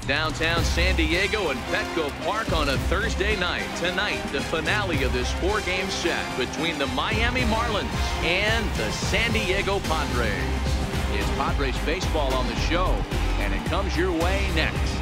Downtown San Diego and Petco Park on a Thursday night. Tonight, the finale of this four-game set between the Miami Marlins and the San Diego Padres. It's Padres baseball on the show, and it comes your way next.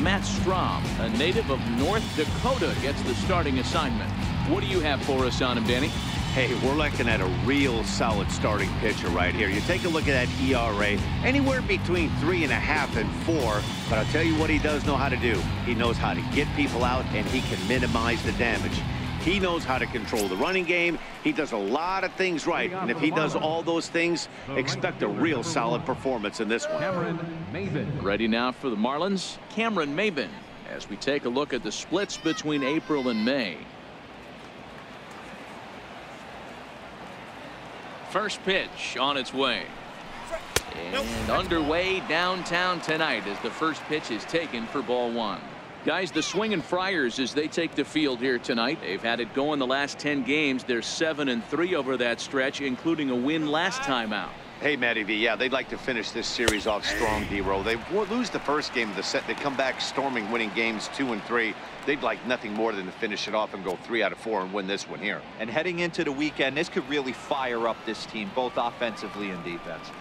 Matt Strom, a native of North Dakota, gets the starting assignment. What do you have for us on him, Danny? Hey, we're looking at a real solid starting pitcher right here. You take a look at that ERA, anywhere between 3.5 and 4. But I'll tell you what he does know how to do. He knows how to get people out, and he can minimize the damage. He knows how to control the running game. He does a lot of things right. And if he does all those things, expect a real solid performance in this one. Ready now for the Marlins, Cameron Maybin, as we take a look at the splits between April and May. First pitch on its way. And underway downtown tonight as the first pitch is taken for ball one. Guys, the Swinging Friars, as they take the field here tonight, they've had it going the last 10 games. They're 7-3 over that stretch, including a win last time out. Hey, Matty V, yeah, they'd like to finish this series off strong, D-Row. They lose the first game of the set. They come back storming, winning games 2 and 3. They'd like nothing more than to finish it off and go 3 out of 4 and win this one here. And heading into the weekend, this could really fire up this team, both offensively and defensively.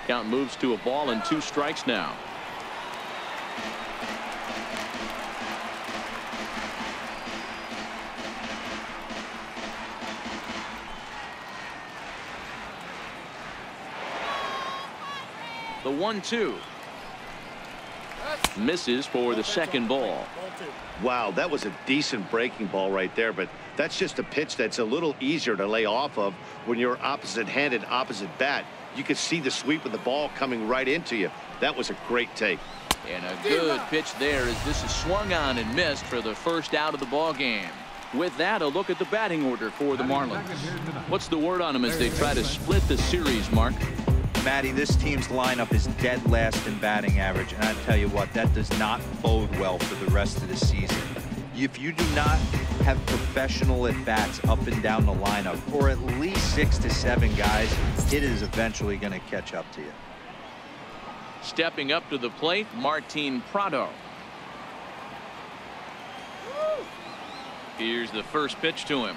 Count moves to a ball and 2 strikes now. The 1-2 misses for the second ball. Wow, that was a decent breaking ball right there, but that's just a pitch that's a little easier to lay off of when you're opposite-handed, opposite bat. You could see the sweep of the ball coming right into you. That was a great take. And a good pitch there as this is swung on and missed for the first out of the ball game. With that, a look at the batting order for the Marlins. What's the word on them as they try to split the series, Mark? Matty, this team's lineup is dead last in batting average, and I tell you what, that does not bode well for the rest of the season. If you do not have professional at-bats up and down the lineup, or at least 6 to 7 guys, it is eventually going to catch up to you. Stepping up to the plate, Martin Prado. Here's the first pitch to him.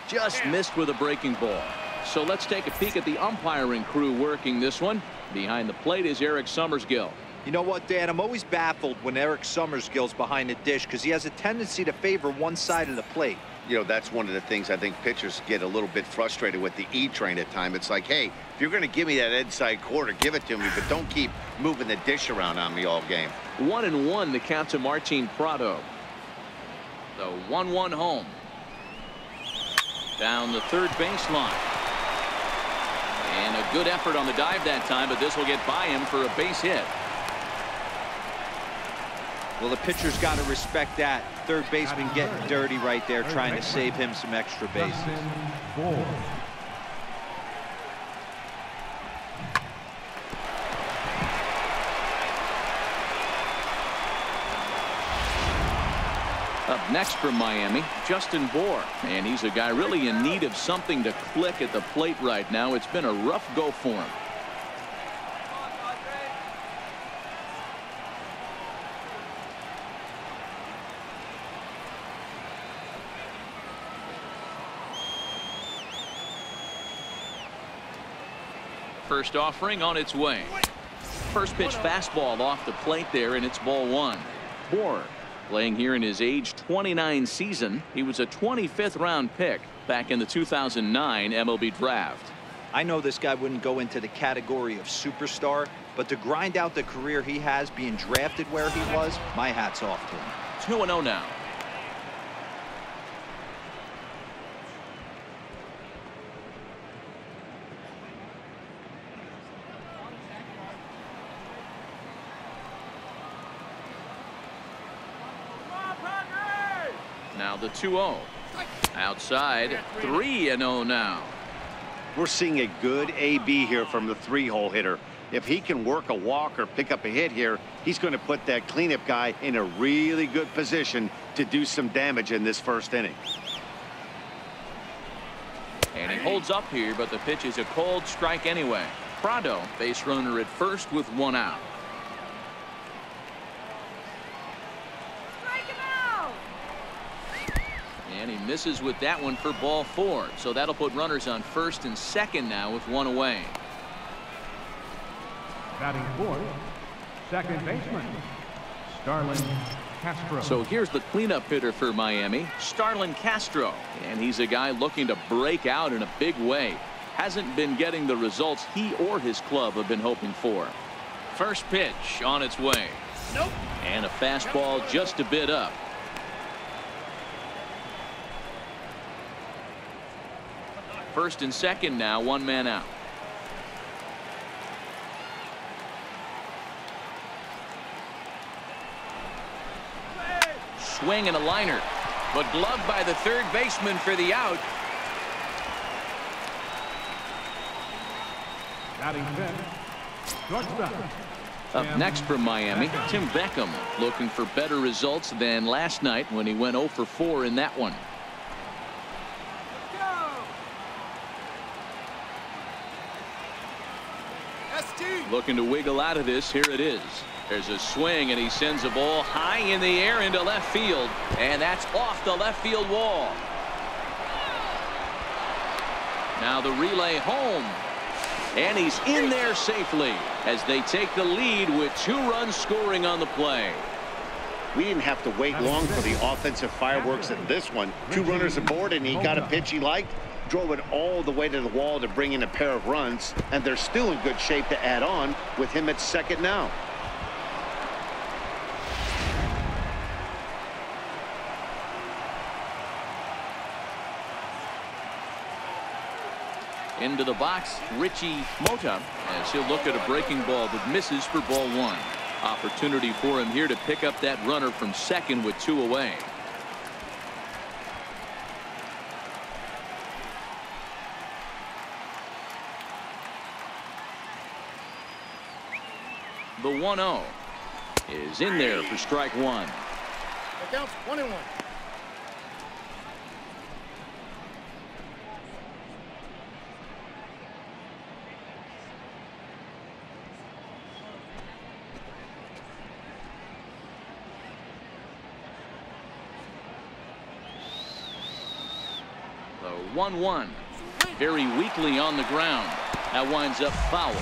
Just missed with a breaking ball. So let's take a peek at the umpiring crew working this one. Behind the plate is Eric Summersgill. You know what, Dan? I'm always baffled when Eric Summersgill's behind the dish because he has a tendency to favor one side of the plate. You know, that's one of the things I think pitchers get a little bit frustrated with the E-train at times. It's like, hey, if you're going to give me that inside quarter, give it to me, but don't keep moving the dish around on me all game. 1-1 the count to Martin Prado. The 1-1 home. Down the third baseline. And a good effort on the dive that time, but this will get by him for a base hit. Well, the pitcher's got to respect that. Third baseman getting dirty right there, trying to save him some extra bases. Up next from Miami, Justin Bour, and he's a guy really in need of something to click at the plate right now. It's been a rough go for him. First offering on its way. First pitch fastball off the plate there, and it's ball 1. Bour playing here in his age 29 season. He was a 25th round pick back in the 2009 MLB draft. I know this guy wouldn't go into the category of superstar, but to grind out the career he has being drafted where he was, my hat's off to him. 2-0 now. Now the 2-0. Outside, 3-0 now. We're seeing a good AB here from the 3-hole hitter. If he can work a walk or pick up a hit here, he's going to put that cleanup guy in a really good position to do some damage in this first inning. And he holds up here, but the pitch is a cold strike anyway. Prado, base runner at first with 1 out. Strike him out. And he misses with that one for ball 4. So that'll put runners on first and second now with 1 away. Batting fourth, second baseman, Starlin Castro. So here's the cleanup hitter for Miami, Starlin Castro. And he's a guy looking to break out in a big way. Hasn't been getting the results he or his club have been hoping for. First pitch on its way. Nope. And a fastball just a bit up. First and second now, 1 man out. Swing and a liner, but gloved by the third baseman for the out. Batting fifth, shortstop. Up next from Miami, Tim Beckham, looking for better results than last night when he went 0 for 4 in that one. Looking to wiggle out of this. Here it is. There's a swing, and he sends a ball high in the air into left field, and that's off the left field wall. Now the relay home, and he's in there safely as they take the lead with 2 runs scoring on the play. We didn't have to wait long for the offensive fireworks in this one. 2 runners aboard, and he got a pitch he liked, drove it all the way to the wall to bring in a pair of runs, and they're still in good shape to add on with him at second now. Into the box, Richie Mota, as he'll look at a breaking ball that misses for ball 1. Opportunity for him here to pick up that runner from second with 2 away. The 1-0 is in there for strike 1. It counts 1-1. The 1-1 very weakly on the ground. That winds up foul.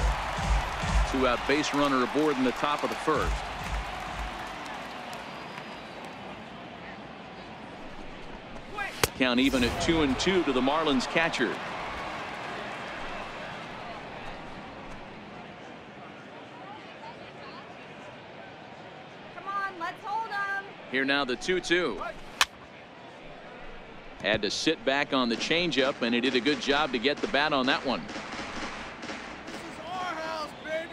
2-out base runner aboard in the top of the first. Count even at 2-2 to the Marlins catcher. Come on, let's hold him. Here now the 2-2. Had to sit back on the changeup, and he did a good job to get the bat on that one. This is our house, baby.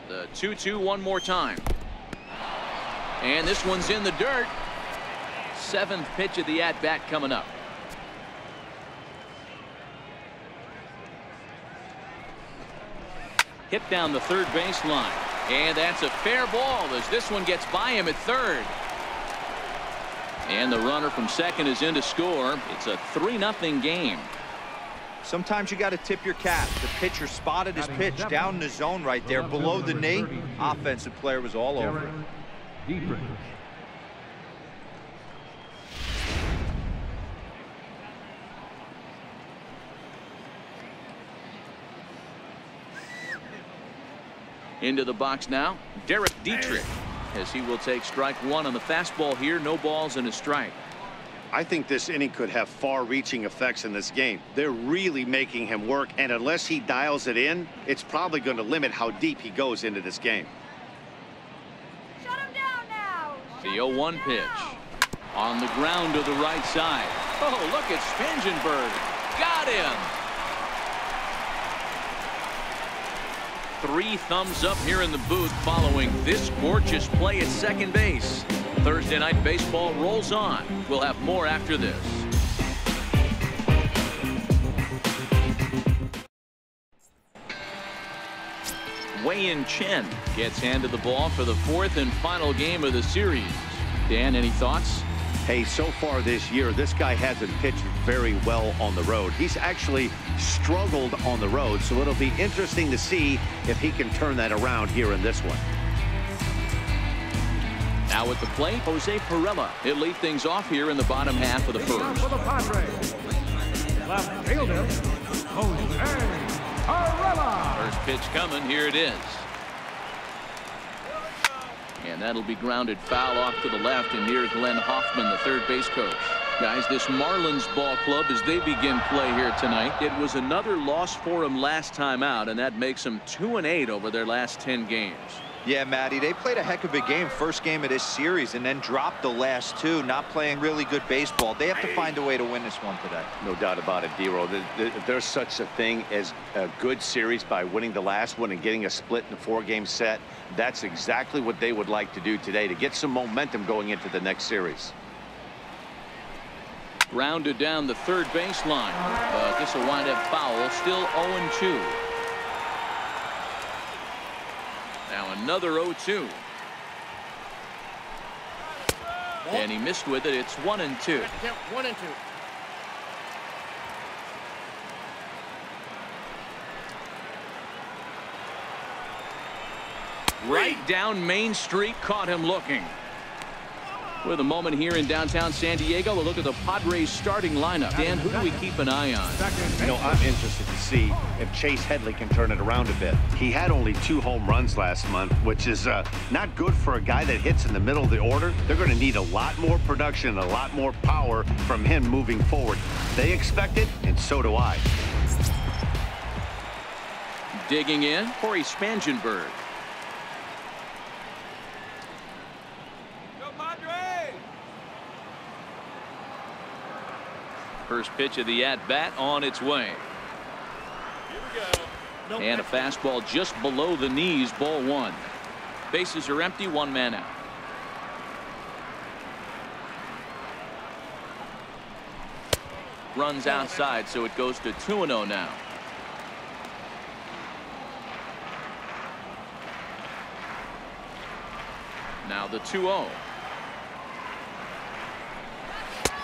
The 2-2 one more time. And this one's in the dirt. 7th pitch of the at-bat coming up. Hit down the third baseline. And that's a fair ball as this one gets by him at third. And the runner from second is in to score. It's a 3-0 game. Sometimes you got to tip your cap. The pitcher spotted his pitch down in the zone right there below the knee. Offensive player was all over it. Into the box now, Derek Dietrich, as he will take strike 1 on the fastball here. No balls and a strike. I think this inning could have far-reaching effects in this game. They're really making him work, and unless he dials it in, it's probably going to limit how deep he goes into this game. Shut him down now. The 0-1 pitch. On the ground to the right side. Oh, look at Spangenberg. Got him. 3 thumbs up here in the booth following this gorgeous play at second base. Thursday Night Baseball rolls on. We'll have more after this. Wei-In Chen gets handed the ball for the fourth and final game of the series. Dan, any thoughts? Hey, so far this year, this guy hasn't pitched very well on the road. He's actually struggled on the road, so it'll be interesting to see if he can turn that around here in this one. Now at the plate, Jose Pirela. He'll lead things off here in the bottom half of the first. For the Padres, left fielder, Jose Pirela. First pitch coming. Here it is. And that'll be grounded foul off to the left and near Glenn Hoffman, the third base coach. Guys, this Marlins ball club, as they begin play here tonight, it was another loss for them last time out, and that makes them 2-8 over their last 10 games. Yeah, Matty, they played a heck of a game, first game of this series, and then dropped the last two, not playing really good baseball. They have to find a way to win this one today. No doubt about it, D-Roll. There's such a thing as a good series by winning the last one and getting a split in a 4-game set. That's exactly what they would like to do today to get some momentum going into the next series. Grounded down the third baseline, but this will wind up foul. Still 0-2. Now another 0-2. And he missed with it. It's 1-2. 1-2. Right down Main Street, caught him looking. With a moment here in downtown San Diego, a look at the Padres starting lineup. Dan, who do we keep an eye on? You know, I'm interested to see if Chase Headley can turn it around a bit. He had only 2 home runs last month, which is not good for a guy that hits in the middle of the order. They're going to need a lot more production and a lot more power from him moving forward. They expect it, and so do I. Digging in, Corey Spangenberg. First pitch of the at-bat on its way. Here we go. And a fastball just below the knees, ball 1. Bases are empty, 1 man out. Runs outside, so it goes to 2-0 now. Now the 2-0.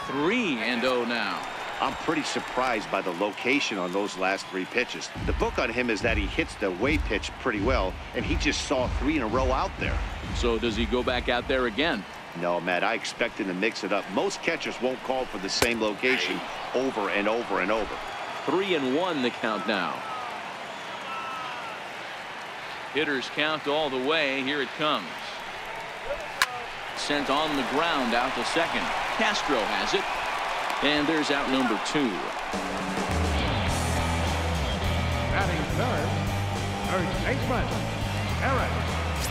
3-0 now. I'm pretty surprised by the location on those last 3 pitches. The book on him is that he hits the away pitch pretty well, and he just saw 3 in a row out there. So does he go back out there again? No, Matt, I expect him to mix it up. Most catchers won't call for the same location over and over and over. 3-1 the count now. Hitters count all the way. Here it comes. Sent on the ground out to second. Castro has it. And there's out number 2. Batting third baseman, Eric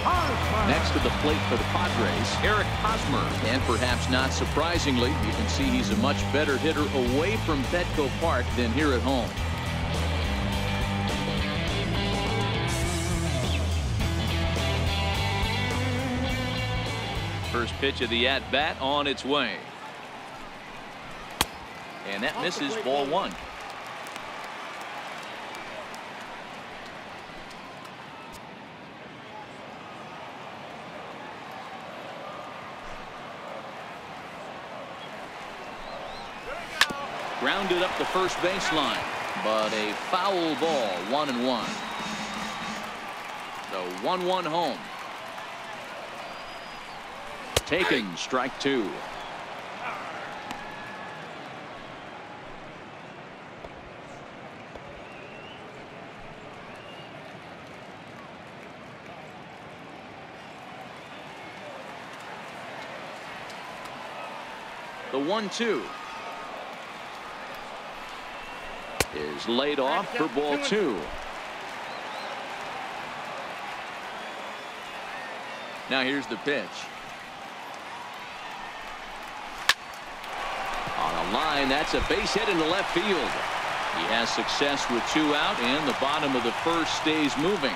Hosmer. Next to the plate for the Padres, Eric Hosmer. And perhaps not surprisingly, you can see he's a much better hitter away from Petco Park than here at home. First pitch of the at-bat on its way. And that misses, ball 1. Grounded up the first baseline, but a foul ball, 1-1. The 1-1 home. Taken, strike 2. The 1-2 is laid off for ball 2. Now here's the pitch. On a line, that's a base hit into left field. He has success with 2 out, and the bottom of the first stays moving.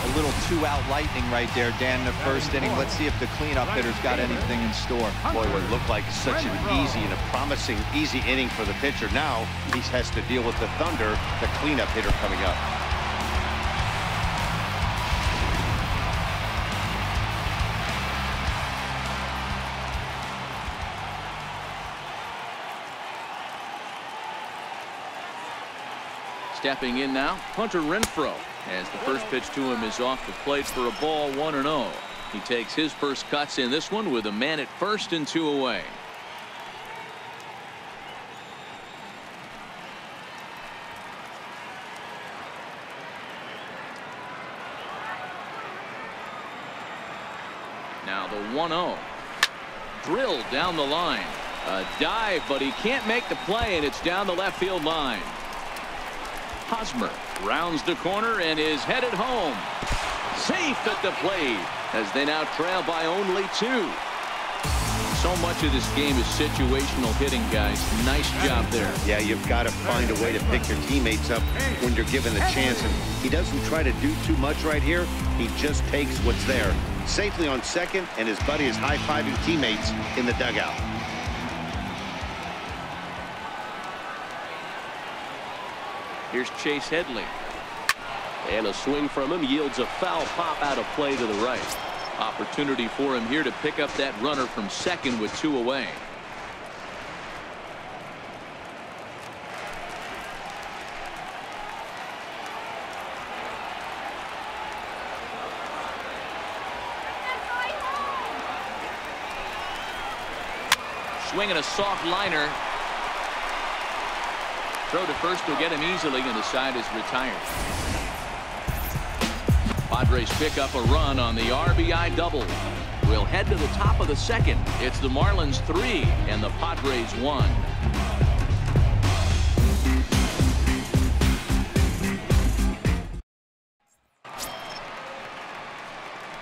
A little 2-out lightning right there, Dan, in the first inning. Let's see if the cleanup hitter's got anything in store. Boy, it would look like such an easy and a promising easy inning for the pitcher. Now he has to deal with the Thunder, the cleanup hitter coming up. Stepping in now, Hunter Renfroe, as the first pitch to him is off the plate for a ball, 1-0. He takes his first cuts in this one with a man at first and 2 away. Now the 1-0. Drilled down the line. A dive, but he can't make the play, and it's down the left field line. Hosmer rounds the corner and is headed home. Safe at the plate as they now trail by only 2. So much of this game is situational hitting, guys. Nice job there. Yeah, you've got to find a way to pick your teammates up when you're given the chance. And he doesn't try to do too much right here. He just takes what's there. Safely on second, and his buddy is high-fiving teammates in the dugout. Here's Chase Headley. And a swing from him yields a foul pop out of play to the right. Opportunity for him here to pick up that runner from second with 2 away. Swinging a soft liner. Throw to first will get him easily, and the side is retired. Padres pick up a run on the RBI double. We'll head to the top of the second. It's the Marlins 3 and the Padres 1.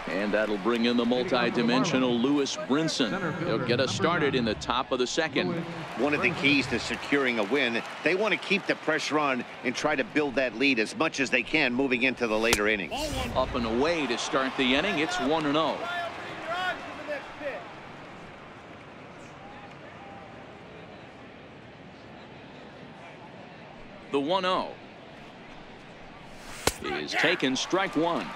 And that'll bring in the multi-dimensional Lewis Brinson. He'll get us started in the top of the second. One of the keys to securing a win, they want to keep the pressure on and try to build that lead as much as they can moving into the later innings. Up and away to start the inning. It's 1-0. The 1-0 is taken, strike 1.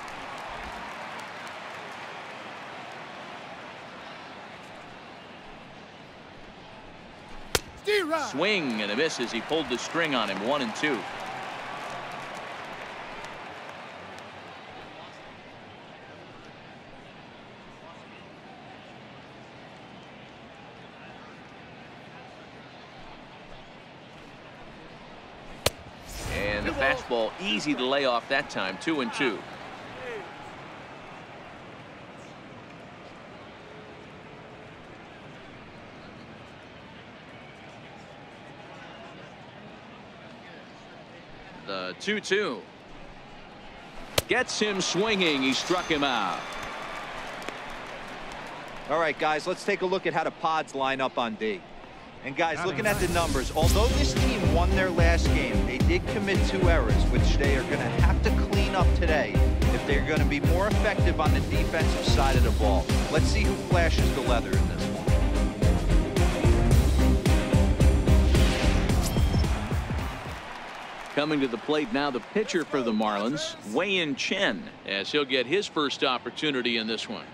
Swing and a miss as he pulled the string on him. 1-2. And the fastball easy to lay off that time. 2-2. The 2-2 gets him swinging. He struck him out. All right, guys, let's take a look at how the Pods line up on D. And guys, looking at the numbers, although this team won their last game, they did commit 2 errors, which they are going to have to clean up today if they're going to be more effective on the defensive side of the ball. Let's see who flashes the leather in this one. Coming to the plate now, the pitcher for the Marlins, Wei-Yin Chen, as he'll get his first opportunity in this one.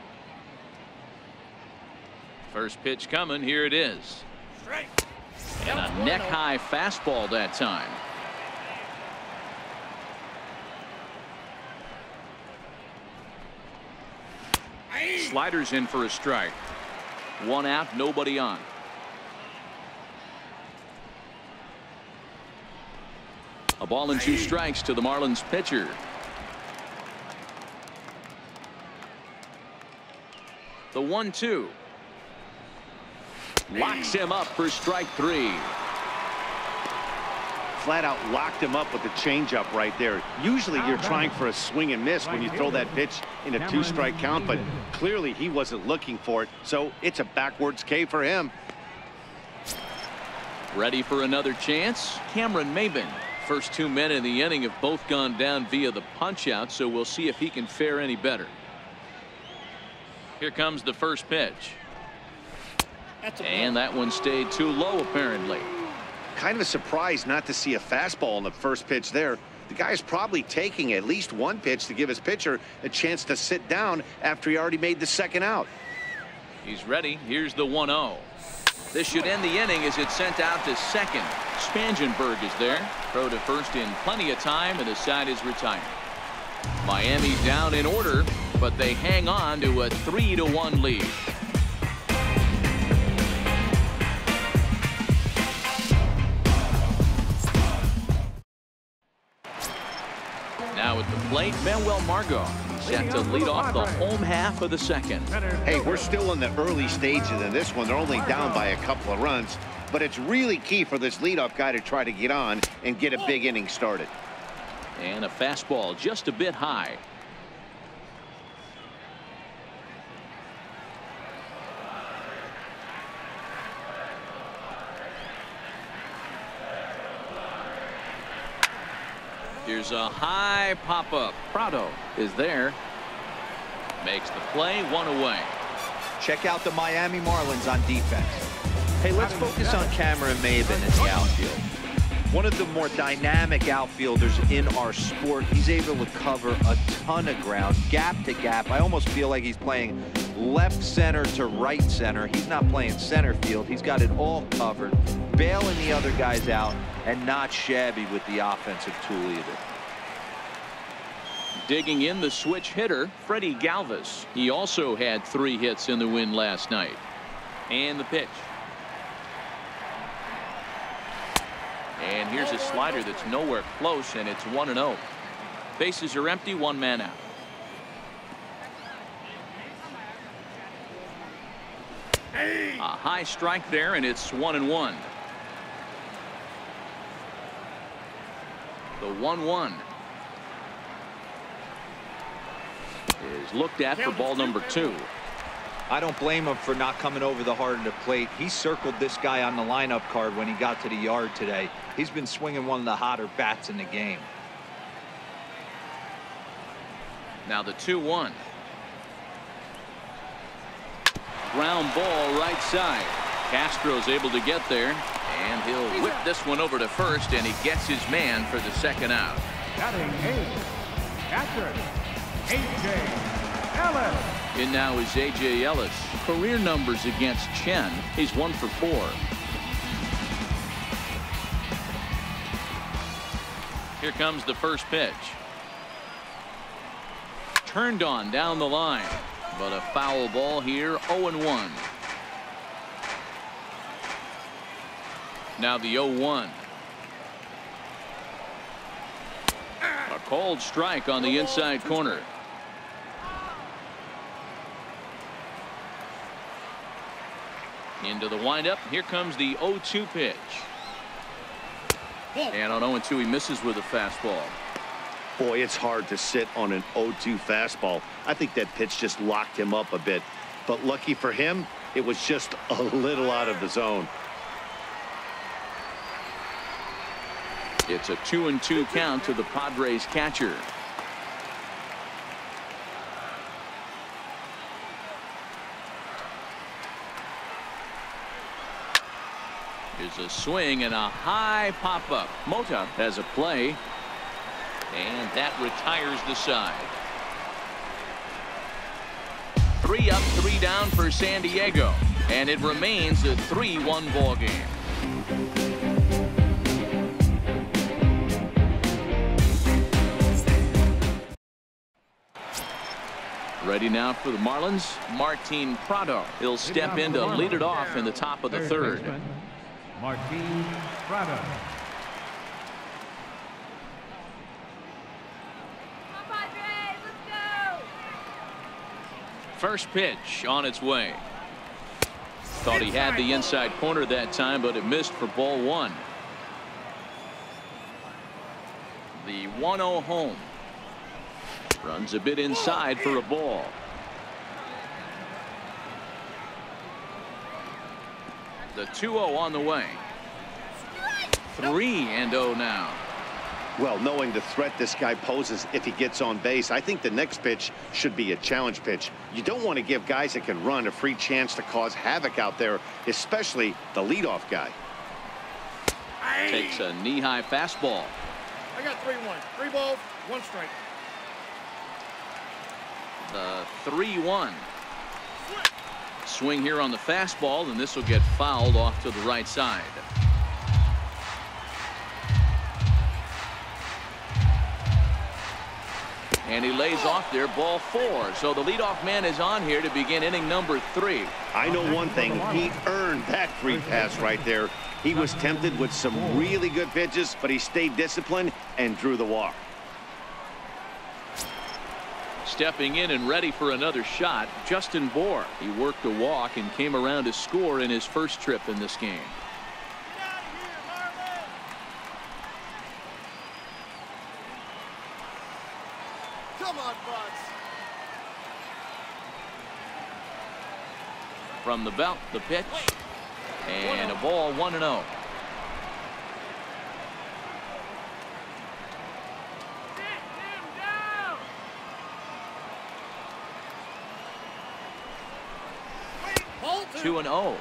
First pitch coming. Here it is. And a neck-high fastball that time. Sliders in for a strike. 1 out, nobody on. A ball and 2 strikes to the Marlins pitcher. The 1-2 locks him up for strike 3. Flat out locked him up with the changeup right there. Usually you're trying for a swing and miss when you throw that pitch in a 2-strike count, but clearly he wasn't looking for it, so it's a backwards K for him. Ready for another chance. Cameron Maybin. First 2 men in the inning have both gone down via the punch out, so we'll see if he can fare any better. Here comes the first pitch. And that one stayed too low, apparently. Kind of a surprise not to see a fastball on the first pitch there. The guy's probably taking at least 1 pitch to give his pitcher a chance to sit down after he already made the second out. He's ready. Here's the 1-0. This should end the inning as it's sent out to second. Spangenberg is there. Throw to first in plenty of time, and the side is retired. Miami down in order, but they hang on to a 3-1 lead. Now at the plate, Manuel Margot set to lead off the home half of the second. Hey, we're still in the early stages of this one. They're only down by a couple of runs, but it's really key for this leadoff guy to try to get on and get a big inning started. And a fastball just a bit high. Here's a high pop-up. Prado is there. Makes the play, one away. Check out the Miami Marlins on defense. Hey, let's focus on Cameron Maybin in the outfield. One of the more dynamic outfielders in our sport. He's able to cover a ton of ground, gap to gap. I almost feel like he's playing left center to right center. He's not playing center field. He's got it all covered, bailing the other guys out, and not shabby with the offensive tool either. Digging in the switch hitter, Freddie Galvis. He also had 3 hits in the win last night. And the pitch. And here's a slider that's nowhere close, and it's 1-0. Bases are empty, 1 man out. A high strike there, and it's 1-1. The 1-1 is looked at for ball number 2. I don't blame him for not coming over the heart of the plate. He circled this guy on the lineup card when he got to the yard today. He's been swinging one of the hotter bats in the game. Now the 2-1. Ground ball right side. Castro's able to get there, and he'll whip this one over to first, and he gets his man for the second out. Batting 8th, catcher, A.J. Ellis. In now is A.J. Ellis. Career numbers against Chen. He's 1 for 4. Here comes the first pitch. Turned on down the line, but a foul ball here, 0-1. Now the 0-1. A cold strike on the inside corner. Into the windup. Here comes the 0-2 pitch. And on 0-2, he misses with a fastball. Boy, it's hard to sit on an 0-2 fastball. I think that pitch just locked him up a bit. But lucky for him, it was just a little out of the zone. It's a 2-2 count to the Padres catcher. Here's a swing and a high pop-up. Mota has a play, and that retires the side. 3 up, 3 down for San Diego, and it remains a 3-1 ball game. Ready now for the Marlins, Martin Prado. He'll step in to lead it off in the top of the third. Martin Prado. First pitch on its way. Thought he had the inside corner that time, but it missed for ball 1. The 1-0 home. Runs a bit inside for a ball. The 2-0 on the way. 3-0 now. Well, knowing the threat this guy poses if he gets on base, I think the next pitch should be a challenge pitch. You don't want to give guys that can run a free chance to cause havoc out there, especially the leadoff guy. Takes a knee-high fastball. I got 3-1. 3 balls, 1 strike. The 3-1. Swing here on the fastball, and this will get fouled off to the right side. And he lays off there, ball 4. So the leadoff man is on here to begin inning number 3. I know one thing. He earned that free pass right there. He was tempted with some really good pitches, but he stayed disciplined and drew the walk. Stepping in and ready for another shot, Justin Bohr. He worked a walk and came around to score in his first trip in this game. Get out of here, Marlins! Come on, Buds. From the belt, the pitch, and a ball, 1-0. Bolton. 2-0.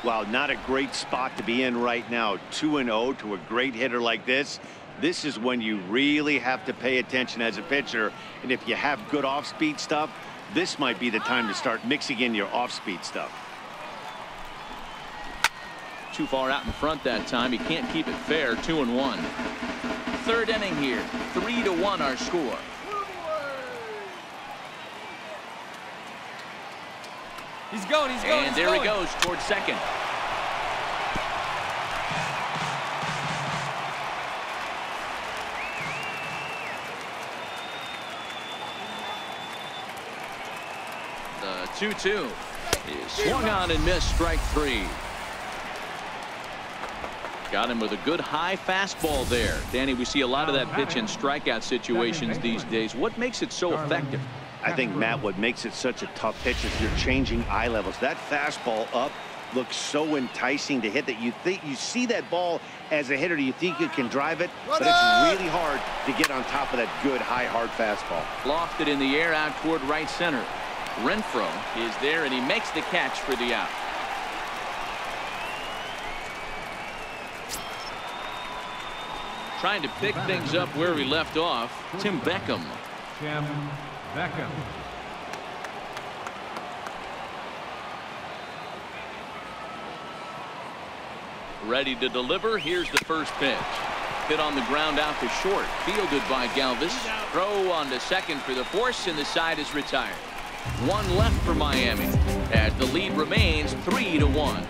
Wow, not a great spot to be in right now. 2-0 to a great hitter like this. This is when you really have to pay attention as a pitcher. And if you have good off-speed stuff, this might be the time to start mixing in your off-speed stuff. Too far out in front that time. He can't keep it fair. 2-1. Third inning here. 3-1 our score. He's going. And there he goes towards second. The 2-2 is swung on and missed, strike 3. Got him with a good high fastball there. Danny, we see a lot of that pitch in strikeout situations these days. What makes it so effective? I think, Matt, what makes it such a tough pitch is you're changing eye levels. That fastball up looks so enticing to hit that you see that ball as a hitter. You think you can drive it, but it's really hard to get on top of that good high hard fastball. Lofted in the air out toward right center. Renfroe is there, and he makes the catch for the out. Trying to pick things up where we left off, Tim Beckham. Tim Beckham. Ready to deliver. Here's the first pitch. Hit on the ground out to short. Fielded by Galvis. Throw on to second for the force, and the side is retired. One left for Miami as the lead remains 3-1.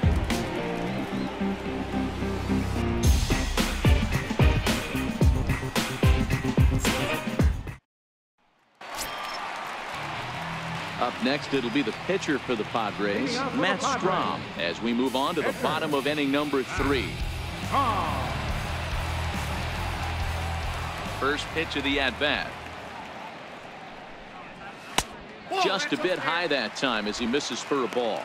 Up next, it'll be the pitcher for the Padres, Matt Strahm, as we move on to the bottom of inning number 3. First pitch of the at-bat. Just a bit high that time as he misses for a ball.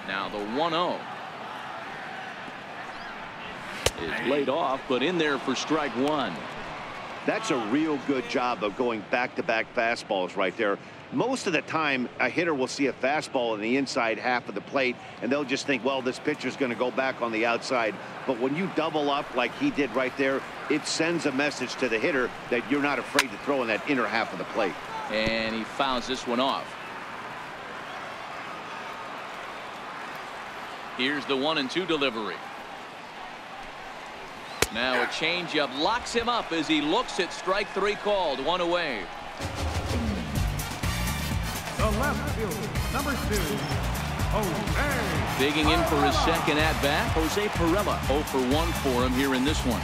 Now the 1-0. Is laid off, but in there for strike 1. That's a real good job of going back-to-back fastballs right there. Most of the time, a hitter will see a fastball in the inside half of the plate, and they'll just think, well, this pitcher's going to go back on the outside. But when you double up like he did right there, it sends a message to the hitter that you're not afraid to throw in that inner half of the plate. And he fouls this one off. Here's the 1-2 delivery. Now a changeup locks him up as he looks at strike 3 called. One away. The left fielder, number 2, Jose. Digging in for his second at-bat, Jose Pirela. 0 for 1 for him here in this one.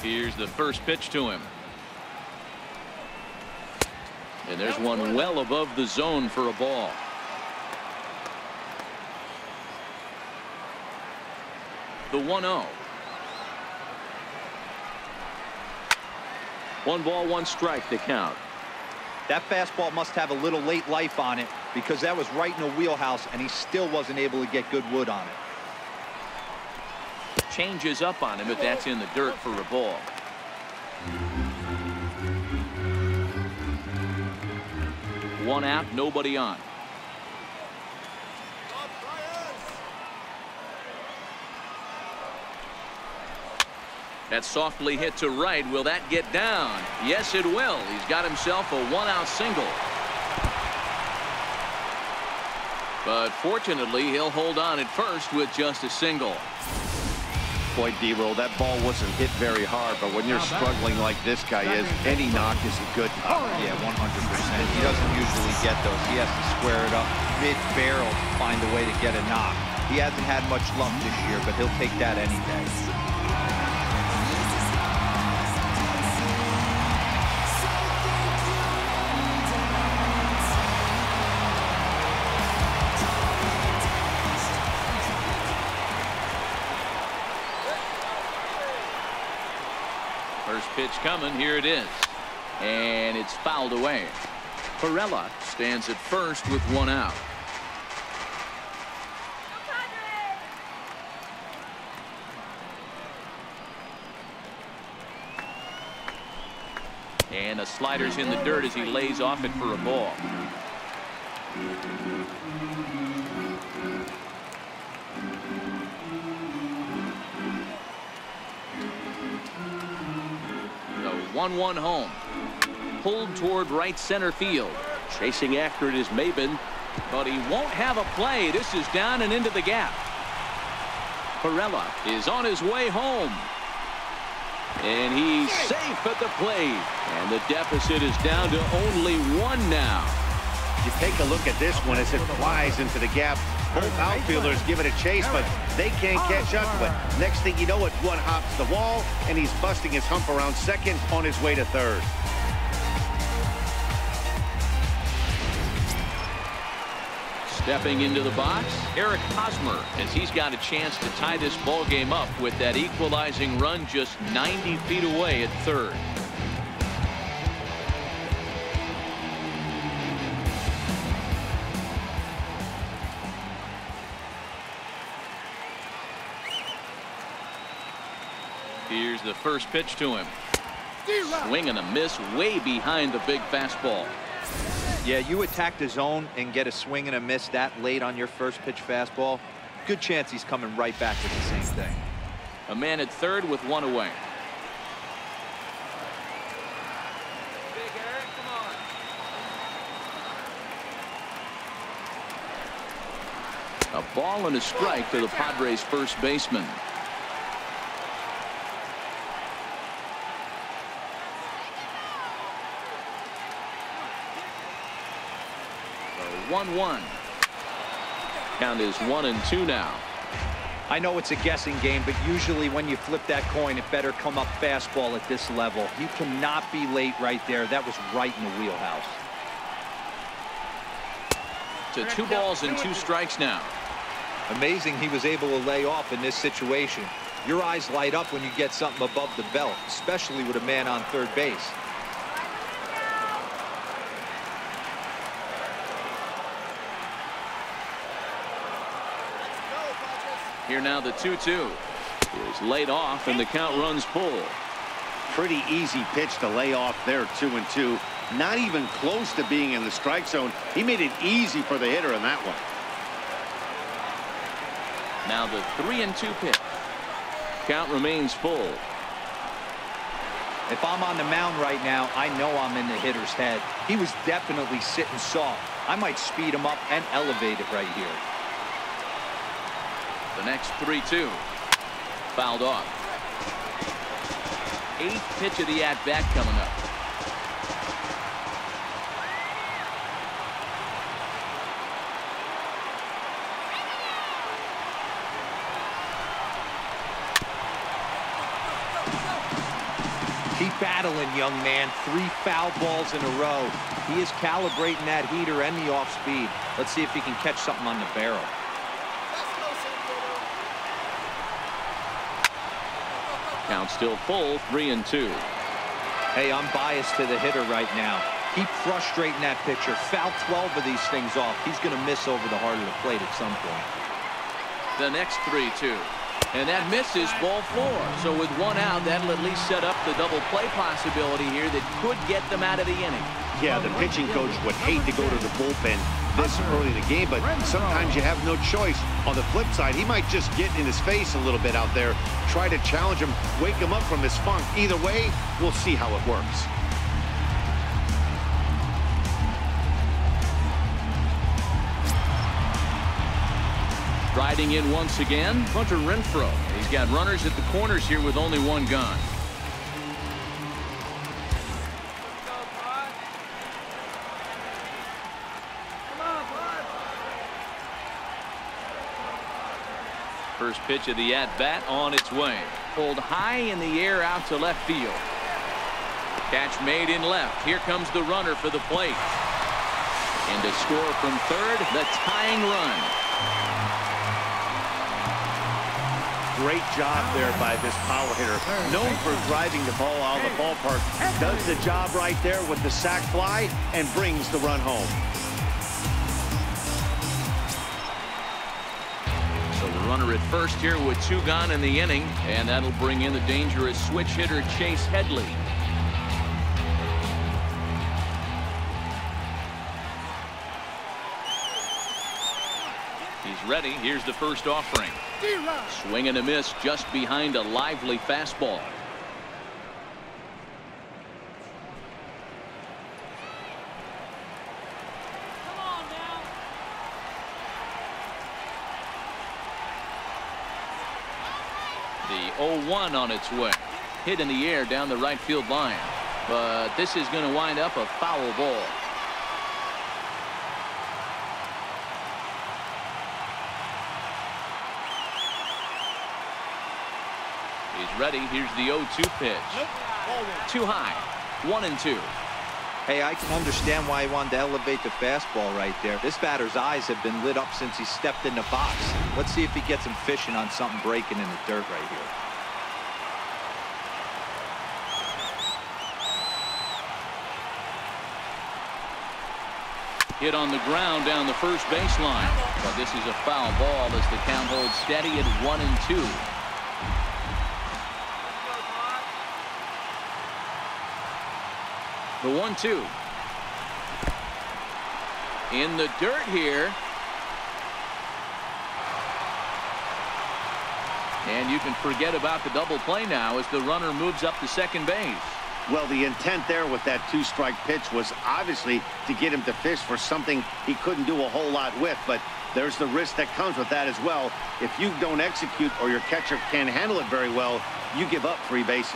Here's the first pitch to him. And there's one well above the zone for a ball. The 1-0. 1 ball, 1 strike to count. That fastball must have a little late life on it because that was right in the wheelhouse and he still wasn't able to get good wood on it. Changes up on him, but that's in the dirt for a ball. One out, nobody on. That's softly hit to right. Will that get down? Yes, it will. He's got himself a one-out single. But fortunately, he'll hold on at first with just a single. Boy, D-Roll, that ball wasn't hit very hard, but when you're struggling like this guy is, any knock is a good knock. Yeah, 100%. He doesn't usually get those. He has to square it up mid-barrel to find a way to get a knock. He hasn't had much luck this year, but he'll take that any day. First pitch coming. Here it is. And it's fouled away. Perella stands at first with one out. And a slider's in the dirt as he lays off it for a ball. The 1-1 home. Pulled toward right center field. Chasing after it is Maben, but he won't have a play. This is down and into the gap. Perella is on his way home. And he's safe at the plate. And the deficit is down to only one now. You take a look at this one as it flies into the gap. Both outfielders give it a chase, but they can't catch up to it. Next thing you know, it one hops the wall, and he's busting his hump around second on his way to third. Stepping into the box, Eric Hosmer, as he's got a chance to tie this ball game up with that equalizing run just 90 feet away at third. Here's the first pitch to him. Swing and a miss way behind the big fastball. Yeah, you attack the zone and get a swing and a miss that late on your first pitch fastball. Good chance he's coming right back with the same thing. A man at third with one away. A ball and a strike to the Padres' first baseman. The 1-1. Count is 1-2 now. I know it's a guessing game, but usually when you flip that coin, it better come up fastball at this level. You cannot be late right there. That was right in the wheelhouse. To 2 balls and 2 strikes now. Amazing he was able to lay off in this situation. Your eyes light up when you get something above the belt, especially with a man on third base. Here now the 2-2 is laid off and the count runs full. Pretty easy pitch to lay off there, 2-2. Not even close to being in the strike zone. He made it easy for the hitter in that one. Now the 3-2 pitch. Count remains full. If I'm on the mound right now, I know I'm in the hitter's head. He was definitely sitting soft. I might speed him up and elevate it right here. The next 3-2. Fouled off. 8th pitch of the at-bat coming up. Keep battling, young man. 3 foul balls in a row. He is calibrating that heater and the off speed. Let's see if he can catch something on the barrel. Count still full, 3-2. Hey, I'm biased to the hitter right now. Keep frustrating that pitcher. Foul 12 of these things off. He's going to miss over the heart of the plate at some point. The next 3-2. And that misses, ball 4. So with 1 out, that'll at least set up the double play possibility here that could get them out of the inning. Yeah, the pitching coach would hate to go to the bullpen this early in the game, but sometimes you have no choice. On the flip side, he might just get in his face a little bit out there, try to challenge him, wake him up from his funk. Either way, we'll see how it works. Riding in once again, Hunter Renfroe. He's got runners at the corners here with only one gun. First pitch of the at-bat on its way. Pulled high in the air out to left field. Catch made in left. Here comes the runner for the plate. And to score from third, the tying run. Great job there by this power hitter. Known for driving the ball out of the ballpark. Does the job right there with the sac fly and brings the run home. So the runner at first here with 2 gone in the inning. And that'll bring in the dangerous switch hitter Chase Headley. He's ready. Here's the first offering. Swing and a miss just behind a lively fastball. The 0-1 on its way. Hit in the air down the right field line. But this is going to wind up a foul ball. He's ready. Here's the 0-2 pitch. Too high. 1-2. Hey, I can understand why he wanted to elevate the fastball right there. This batter's eyes have been lit up since he stepped in the box. Let's see if he gets him fishing on something breaking in the dirt right here. Hit on the ground down the first baseline. But this is a foul ball as the count holds steady at 1-2. The 1-2. In the dirt here. And you can forget about the double play now as the runner moves up to second base. Well, the intent there with that 2-strike pitch was obviously to get him to fish for something he couldn't do a whole lot with, but there's the risk that comes with that as well. If you don't execute or your catcher can't handle it very well, you give up 3 bases.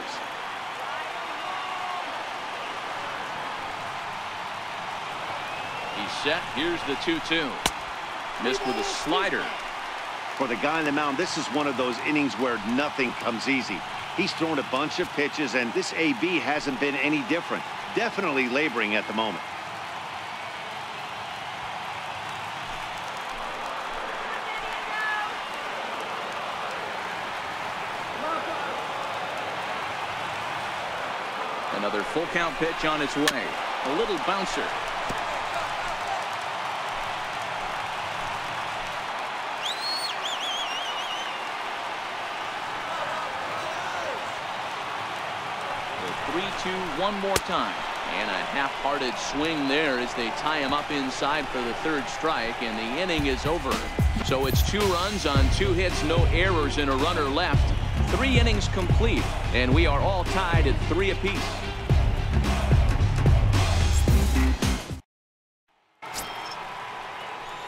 He's set. Here's the 2-2. Missed with a slider. For the guy on the mound, this is one of those innings where nothing comes easy. He's thrown a bunch of pitches, and this AB hasn't been any different. Definitely laboring at the moment. Another full count pitch on its way. A little bouncer. The 3-2 one more time. And a half-hearted swing there as they tie him up inside for the third strike, and the inning is over. So it's 2 runs on 2 hits, no errors, and a runner left. 3 innings complete, and we are all tied at 3 apiece.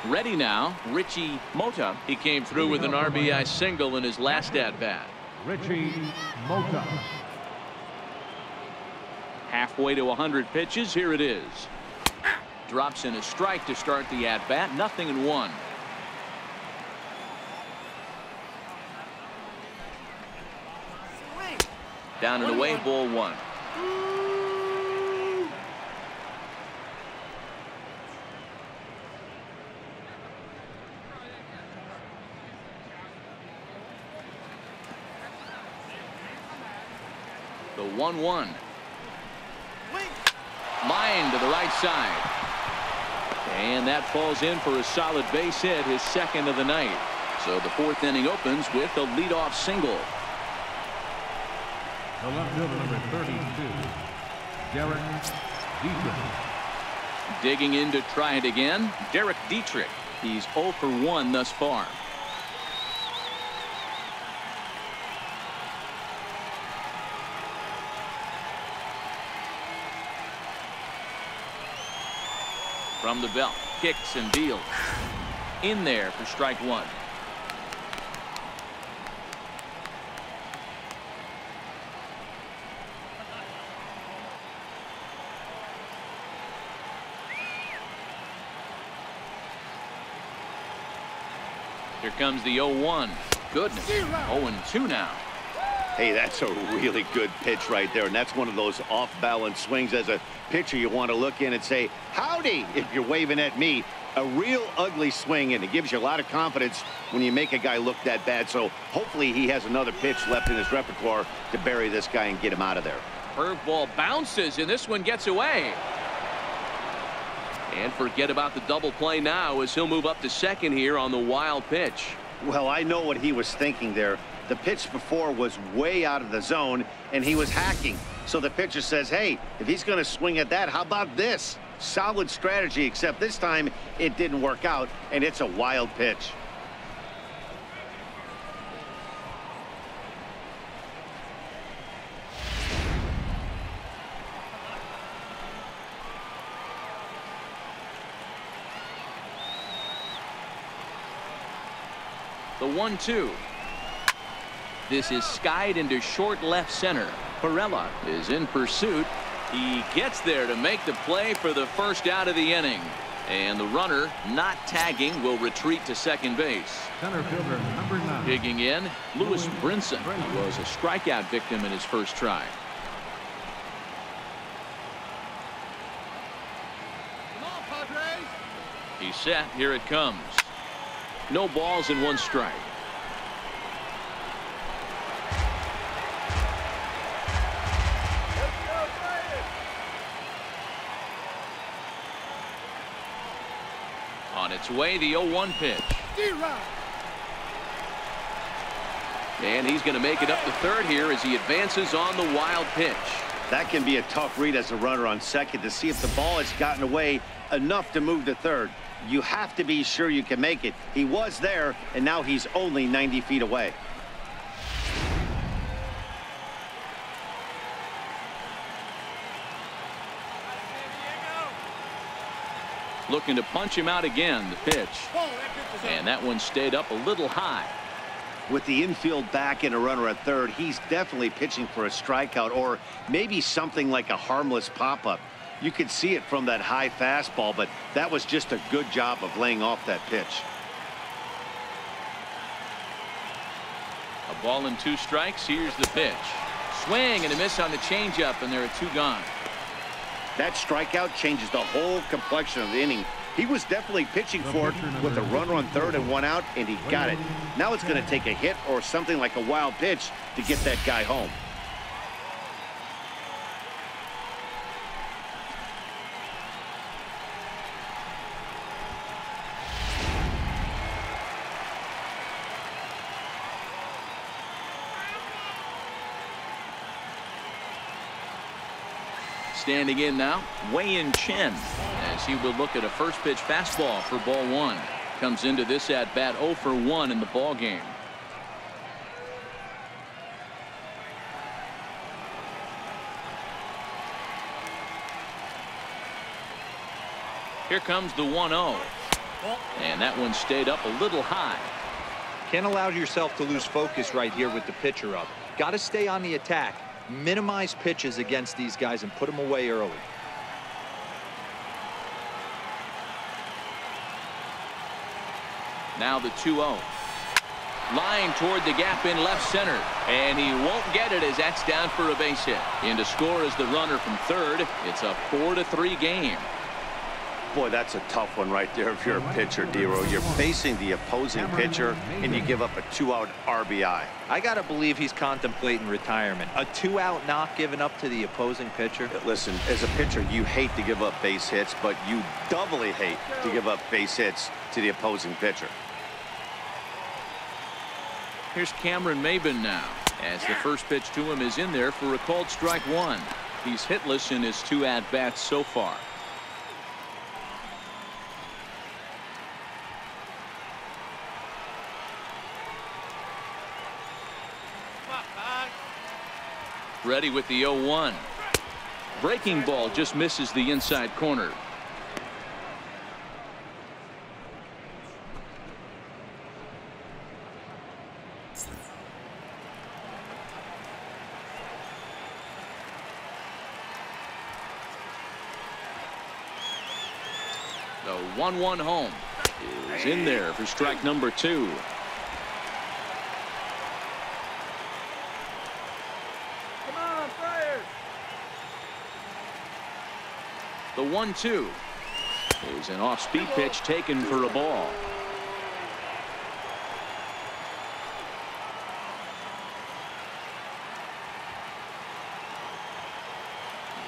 Ready now, Richie Mota. He came through with an RBI single in his last at-bat. Richie Mota. Halfway to 100 pitches. Here it is. Drops in a strike to start the at-bat. 0-1. Down and away, ball 1. The 1-1. Line to the right side. And that falls in for a solid base hit, his second of the night. So the 4th inning opens with a leadoff single. The left fielder, number 32, Derek Dietrich. Digging in to try it again, Derek Dietrich. He's 0 for 1 thus far. From the belt, kicks and deals. In there for strike one. Here comes the 0-1. Goodness. 0-2 now. Hey, that's a really good pitch right there, and that's one of those off-balance swings. As a pitcher, you want to look in and say, howdy, if you're waving at me. A real ugly swing, and it gives you a lot of confidence when you make a guy look that bad. So hopefully he has another pitch left in his repertoire to bury this guy and get him out of there. Curveball bounces, and this one gets away. And forget about the double play now as he'll move up to second here on the wild pitch. Well, I know what he was thinking there. The pitch before was way out of the zone, and he was hacking. So the pitcher says, hey, if he's going to swing at that, how about this? Solid strategy, except this time it didn't work out, and it's a wild pitch. The 1-2. This is skied into short left center. Perella is in pursuit. He gets there to make the play for the first out of the inning. And the runner, not tagging, will retreat to second base. Center fielder, number 9. Digging in, Lewis Brinson was a strikeout victim in his first try. Come on, Padres. He's set. Here it comes. No balls and 1 strike. On its way, the 0-1 pitch. And he's going to make it up to third here as he advances on the wild pitch. That can be a tough read as a runner on second to see if the ball has gotten away enough to move to third. You have to be sure you can make it. He was there, and now he's only 90 feet away. Looking to punch him out again, the pitch. And that one stayed up a little high. With the infield back and a runner at third, he's definitely pitching for a strikeout or maybe something like a harmless pop-up. You could see it from that high fastball, but that was just a good job of laying off that pitch. A ball and 2 strikes. Here's the pitch. Swing and a miss on the changeup, and there are 2 gone. That strikeout changes the whole complexion of the inning. He was definitely pitching for it with a runner on third and 1 out, and he got it. Now it's going to take a hit or something like a wild pitch to get that guy home. Standing in now, Wei-Yin Chen, as he will look at a first pitch fastball for ball 1. Comes into this at bat 0 for 1 in the ball game. Here comes the 1-0. And that one stayed up a little high. Can't allow yourself to lose focus right here with the pitcher up. Got to stay on the attack. Minimize pitches against these guys and put them away early. Now the 2-0. Line toward the gap in left center. And he won't get it as that's down for a base hit. In to score is the runner from third. It's a 4-3 game. Boy, that's a tough one right there if you're a pitcher, Dero. You're facing the opposing pitcher, and you give up a 2-out RBI. I got to believe he's contemplating retirement. A 2-out knock given up to the opposing pitcher. Listen, as a pitcher, you hate to give up base hits, but you doubly hate to give up base hits to the opposing pitcher. Here's Cameron Maybin now, as the first pitch to him is in there for a called strike 1. He's hitless in his 2 at-bats so far. Ready with the 0-1. Breaking ball just misses the inside corner. The 1-1 home is in there for strike number 2. Come on, Friars. The 1-2 is an off-speed pitch taken for a ball.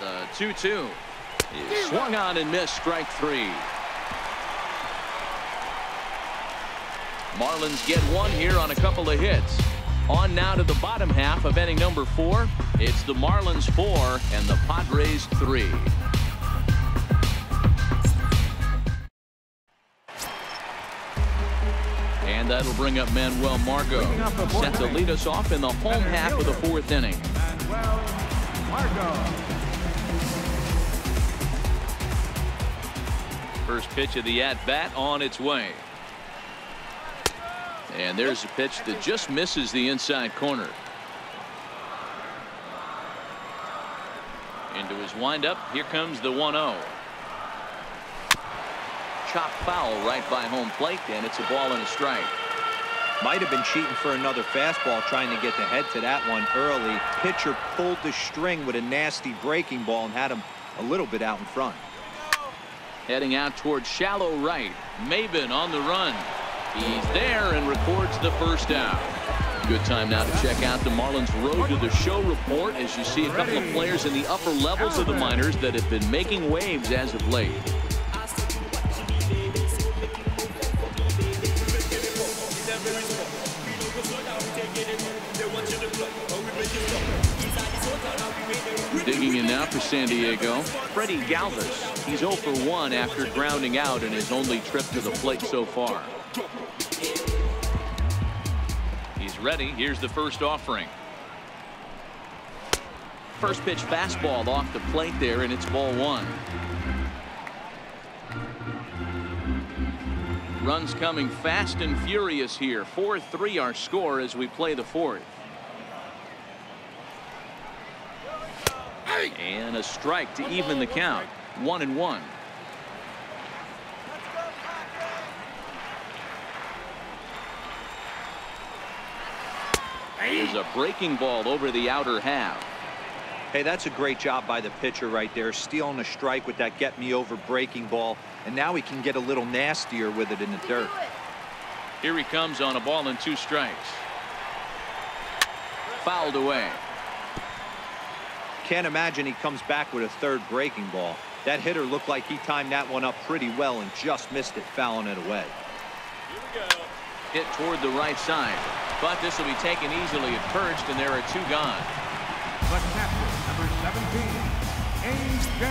The 2-2 is swung on and missed, strike 3. Marlins get one here on a couple of hits. On now to the bottom half of inning number 4. It's the Marlins 4 and the Padres 3. And that'll bring up Manuel Margot, set to lead us off in the home half of the 4th inning. Manuel Margot. First pitch of the at-bat on its way. And there's a pitch that just misses the inside corner. Into his windup. Here comes the 1-0. Chop foul right by home plate, and it's a ball and a strike. Might have been cheating for another fastball, trying to get the head to that one early. Pitcher pulled the string with a nasty breaking ball and had him a little bit out in front. Heading out towards shallow right. Maben on the run. He's there and records the first out. Good time now to check out the Marlins Road to the Show report as you see a couple of players in the upper levels of the minors that have been making waves as of late. Digging in now for San Diego, Freddie Galvis. He's 0 for 1 after grounding out in his only trip to the plate so far. He's ready. Here's the first offering. First pitch fastball off the plate there, and it's ball 1. Runs coming fast and furious here. 4-3 our score as we play the 4th. And a strike to even the count. 1-1. There's a breaking ball over the outer half. Hey, that's a great job by the pitcher right there, stealing a strike with that get me over breaking ball, and now he can get a little nastier with it in the dirt. Here he comes on a ball and 2 strikes. Fouled away. Can't imagine he comes back with a 3rd breaking ball. That hitter looked like he timed that one up pretty well and just missed it, fouling it away. Here we go. Hit toward the right side, but this will be taken easily at first, and there are 2 gone. The captain, number 17, A.J.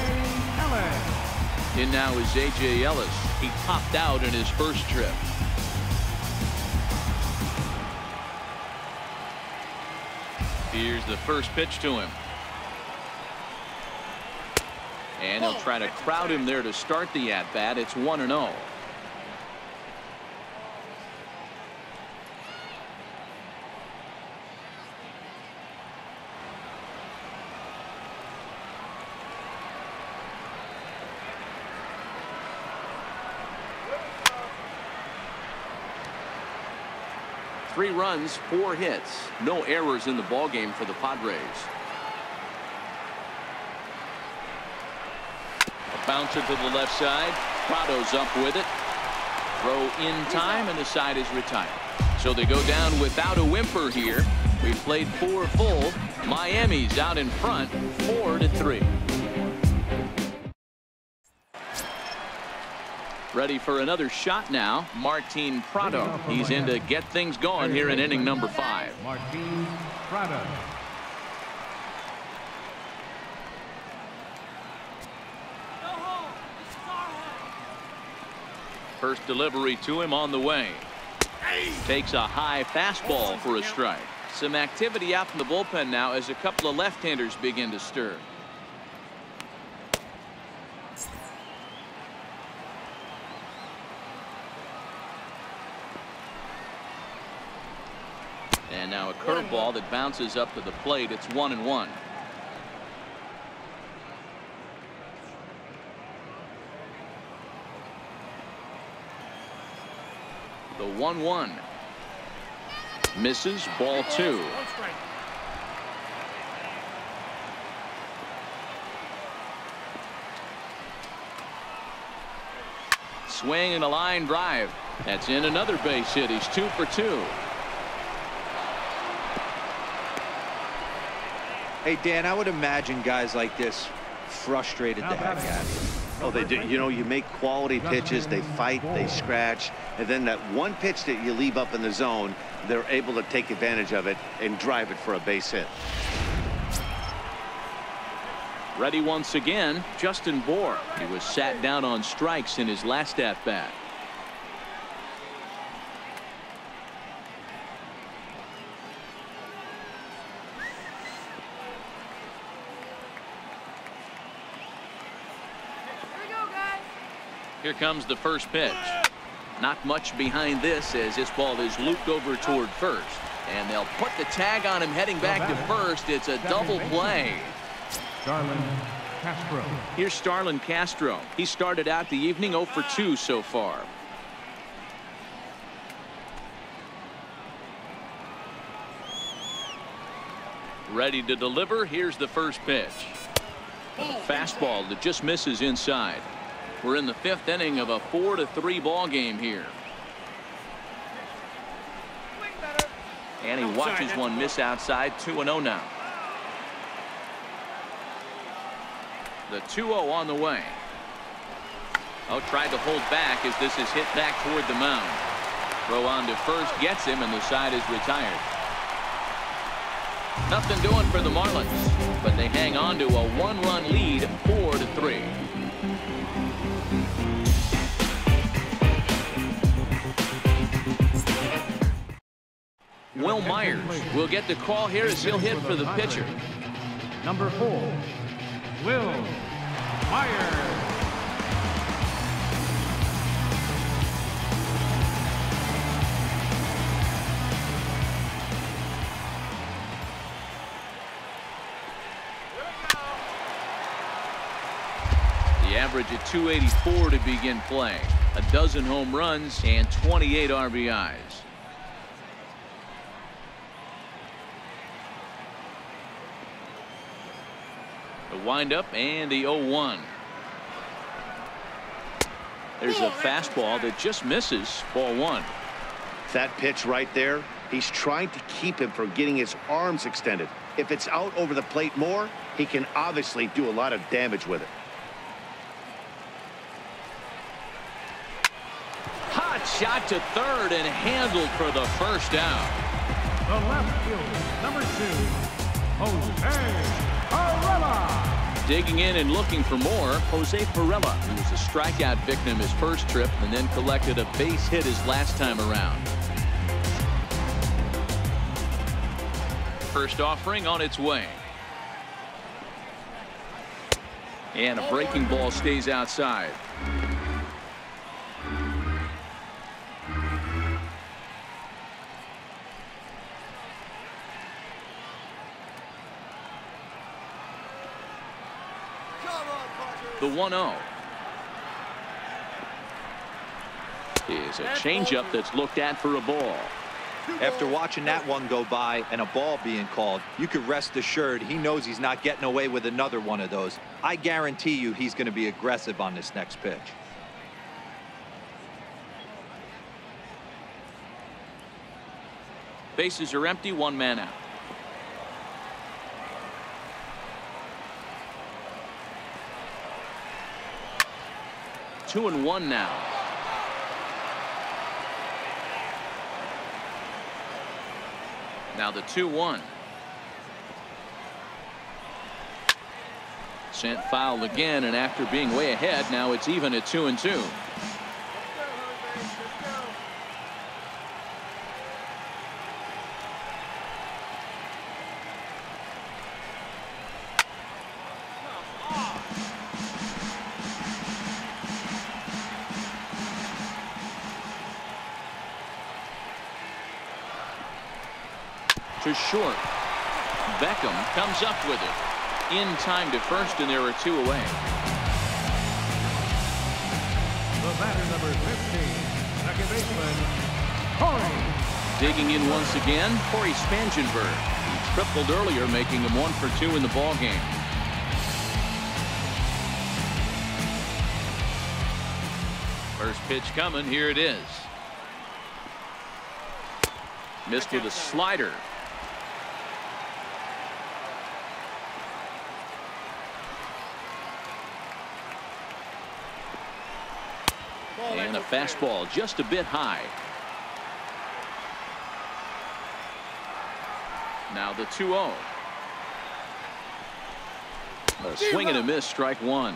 Ellis. In now is A.J. Ellis. He popped out in his first trip. Here's the first pitch to him. And he'll try to crowd him there to start the at-bat. It's 1-0. Three runs, 4 hits, no errors in the ballgame for the Padres. A bouncer to the left side. Prado's up with it. Throw in time, and the side is retired. So they go down without a whimper here. We've played 4 full. Miami's out in front, 4-3. Ready for another shot now. Martin Prado. He's in to get things going here in inning number 5. Martin Prado. First delivery to him on the way. Takes a high fastball for a strike. Some activity out in the bullpen now as a couple of left-handers begin to stir. And now a curveball that bounces up to the plate. It's 1-1. The 1-1 misses, ball 2. Swing and a line drive. That's in another base hit. He's 2 for 2. Hey, Dan, I would imagine guys like this frustrated the heck out of you. Oh, they do. You know, you make quality pitches, they fight, they scratch, and then that one pitch that you leave up in the zone, they're able to take advantage of it and drive it for a base hit. Ready once again, Justin Bour. He was sat down on strikes in his last at-bat. Here comes the first pitch. Not much behind this as this ball is looped over toward first. And they'll put the tag on him heading back to first. It's a double play. Starlin Castro. Here's Starlin Castro. He started out the evening 0 for 2 so far. Ready to deliver. Here's the first pitch. A fastball that just misses inside. We're in the 5th inning of a 4-3 ball game here. And he watches one miss outside. 2-0 now. The 2-0 on the way. Oh, tried to hold back as this is hit back toward the mound. Throw on to first gets him, and the side is retired. Nothing doing for the Marlins, but they hang on to a 1-run lead, 4-3. Will Myers will get the call here as he'll hit for the pitcher. Number 4, Will Myers. The average at 284 to begin play. A dozen home runs and 28 RBIs. The windup and the 0-1. There's a fastball that just misses. Ball 1. That pitch right there, he's trying to keep him from getting his arms extended. If it's out over the plate more, he can obviously do a lot of damage with it. Hot shot to third and handled for the first out. The left fielder, number 2, Jose Perella. Digging in and looking for more, Jose Perella, who was a strikeout victim his first trip and then collected a base hit his last time around. First offering on its way. And a breaking ball stays outside. The 1-0 is a changeup that's looked at for a ball. After watching that one go by and a ball being called, you could rest assured he knows he's not getting away with another one of those. I guarantee you he's going to be aggressive on this next pitch. Bases are empty, 1 man out. Two and 1 now. Now the 2-1. Sent foul again, and after being way ahead, now it's even at 2-2. to short. Beckham comes up with it. In time to first, and there are 2 away. The batter, number 15, second baseman, Corey. Digging in once again, Corey Spangenberg. He tripled earlier, making him 1 for 2 in the ball game. First pitch coming. Here it is. Missed with a slider. And a fastball just a bit high. Now the 2-0. A swing and a miss, strike 1.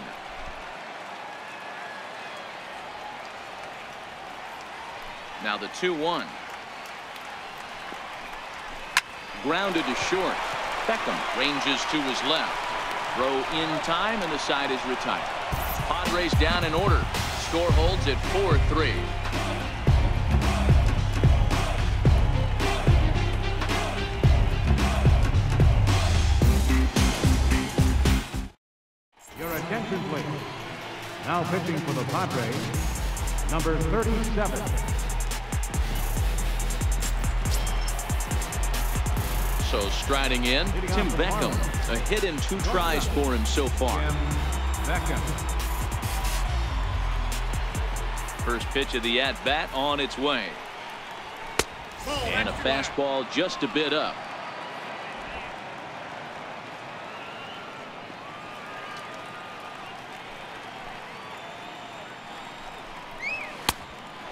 Now the 2-1. Grounded to short. Beckham ranges to his left. Throw in time, and the side is retired. Padres down in order. Score holds at 4-3. Your attention, please. Now pitching for the Padres, number 37. So striding in, Tim Beckham. A hit in 2 tries for him so far. Beckham. First pitch of the at-bat on its way. And a fastball just a bit up.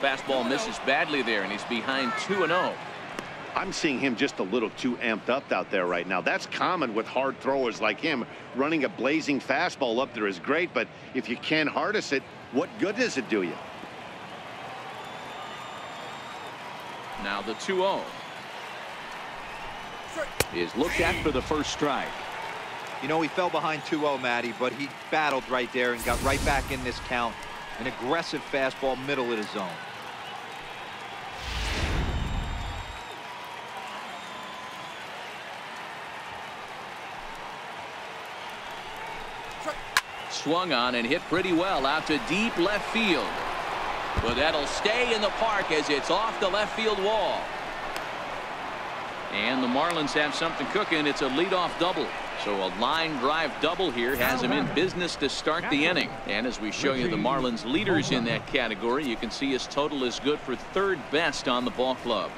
Fastball misses badly there, and he's behind 2-0. I'm seeing him just a little too amped up out there right now. That's common with hard throwers like him. Running a blazing fastball up there is great, but if you can't harness it, what good does it do you? Now the 2-0 is looked at for the first strike. You know, he fell behind 2-0, Matty, but he battled right there and got right back in this count. An aggressive fastball, middle of the zone. Swung on and hit pretty well out to deep left field. But that'll stay in the park as it's off the left field wall. And the Marlins have something cooking. It's a leadoff double. So a line drive double here has him in business to start the inning. And as we show you the Marlins leaders in that category, you can see his total is good for 3rd best on the ball club.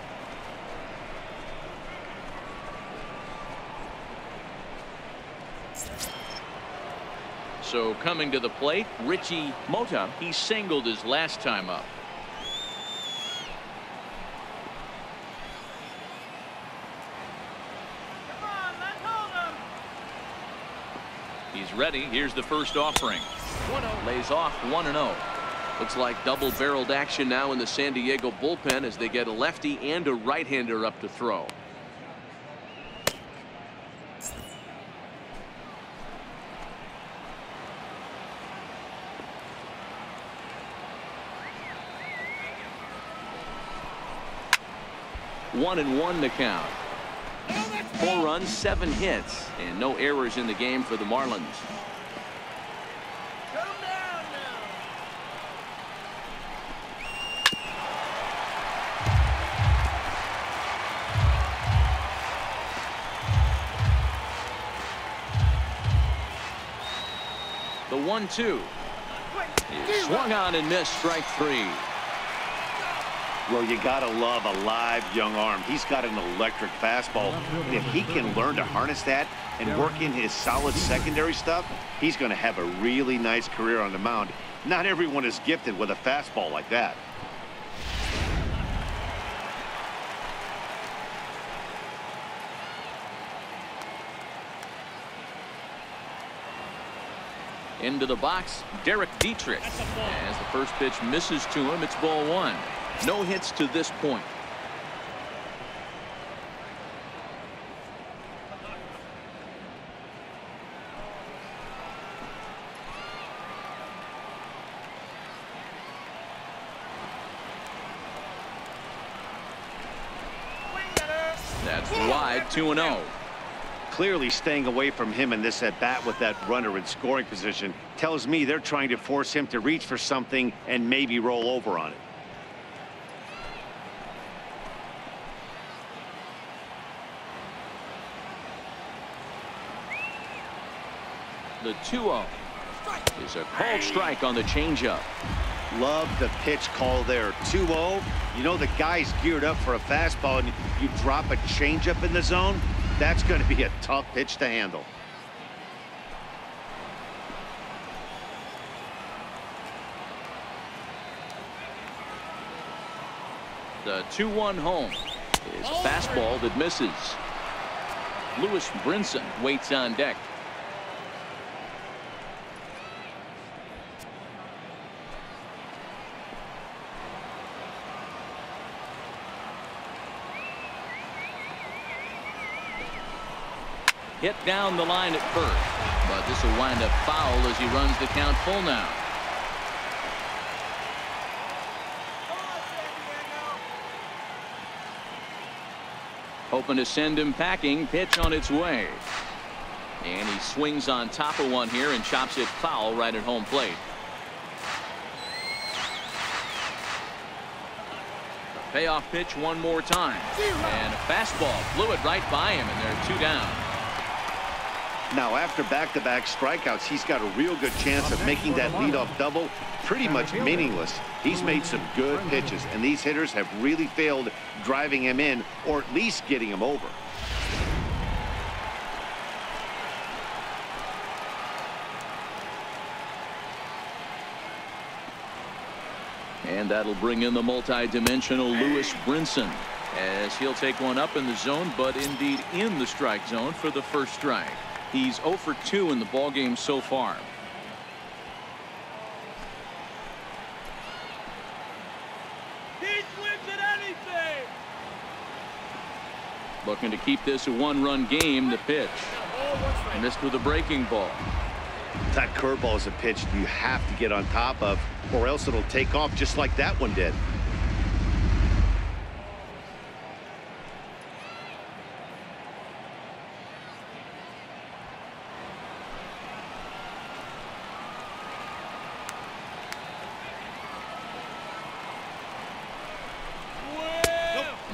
So coming to the plate, Richie Mota. He singled his last time up. Come on, let's hold him. He's ready. Here's the first offering. 1-0. Lays off 1-0. Looks like double-barreled action now in the San Diego bullpen as they get a lefty and a right-hander up to throw. 1-1 the count. 4 runs, 7 hits, and no errors in the game for the Marlins. Shut him down now. The 1-2 is swung on and missed, strike 3. Well, you gotta love a live young arm. He's got an electric fastball. If he can learn to harness that and work in his solid secondary stuff, he's going to have a really nice career on the mound. Not everyone is gifted with a fastball like that. Into the box, Derek Dietrich. As the first pitch misses to him, it's ball 1. No hits to this point. That's wide, 2-0. Clearly staying away from him in this at-bat with that runner in scoring position tells me they're trying to force him to reach for something and maybe roll over on it. The 2-0 is a called strike on the changeup. Love the pitch call there. 2-0. You know the guy's geared up for a fastball, and you drop a changeup in the zone. That's going to be a tough pitch to handle. The 2-1 home is a fastball that misses. Lewis Brinson waits on deck. Hit down the line at first, but this will wind up foul as he runs the count full now. Hoping to send him packing. Pitch on its way. And he swings on top of one here and chops it foul right at home plate. A payoff pitch one more time. And a fastball flew it right by him, and they're 2 down. Now, after back-to-back strikeouts, he's got a real good chance of making that leadoff double pretty much meaningless. He's made some good pitches, and these hitters have really failed driving him in or at least getting him over. And that'll bring in the multi-dimensional Lewis Brinson, as he'll take one up in the zone, but indeed in the strike zone for the first strike. He's 0 for 2 in the ballgame so far. He swings at anything. Looking to keep this a 1-run game. The pitch missed with a breaking ball. That curveball is a pitch you have to get on top of, or else it'll take off just like that one did.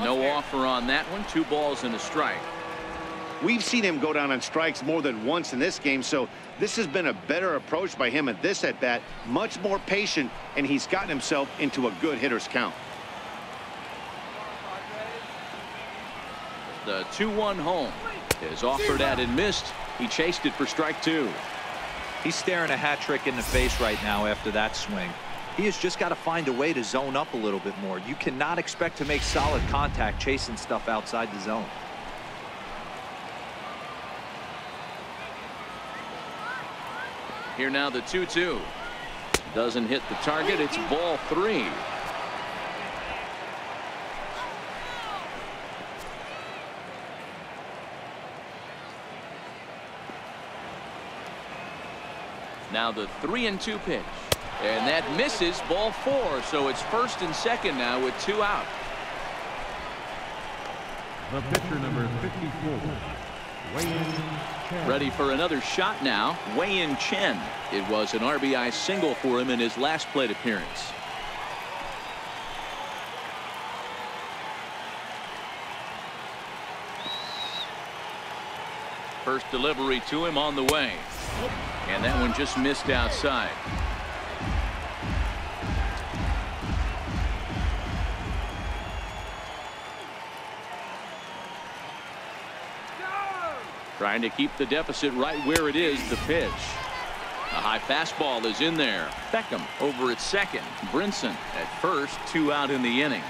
No offer on that one. 2 balls and a strike. We've seen him go down on strikes more than once in this game, so this has been a better approach by him at this at-bat. Much more patient, and he's gotten himself into a good hitter's count. The 2-1 home is offered at and missed. He chased it for strike 2. He's staring a hat trick in the face right now after that swing. He has just got to find a way to zone up a little bit more. You cannot expect to make solid contact chasing stuff outside the zone. Here now the 2-2. Doesn't hit the target. It's ball 3. Now the 3-2 pitch. And that misses, ball 4. So it's first and second now with 2 out. The pitcher, number 54, Wei-Yin Chen. Ready for another shot now. Wei-Yin Chen. It was an RBI single for him in his last plate appearance. First delivery to him on the way. And that one just missed outside. Trying to keep the deficit right where it is. The pitch. A high fastball is in there. Beckham over at second. Brinson at first. 2 out in the inning.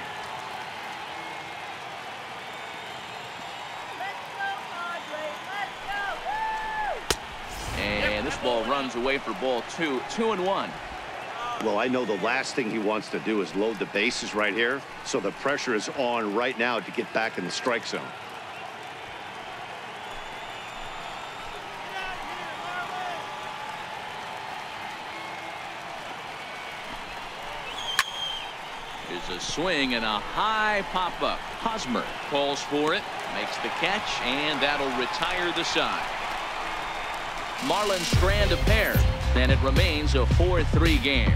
And this ball runs away for ball 2. 2-1. Well, I know the last thing he wants to do is load the bases right here, so the pressure is on right now to get back in the strike zone. Here's a swing and a high pop-up. Hosmer calls for it, makes the catch, and that'll retire the side. Marlins strand a pair, and it remains a 4-3 game.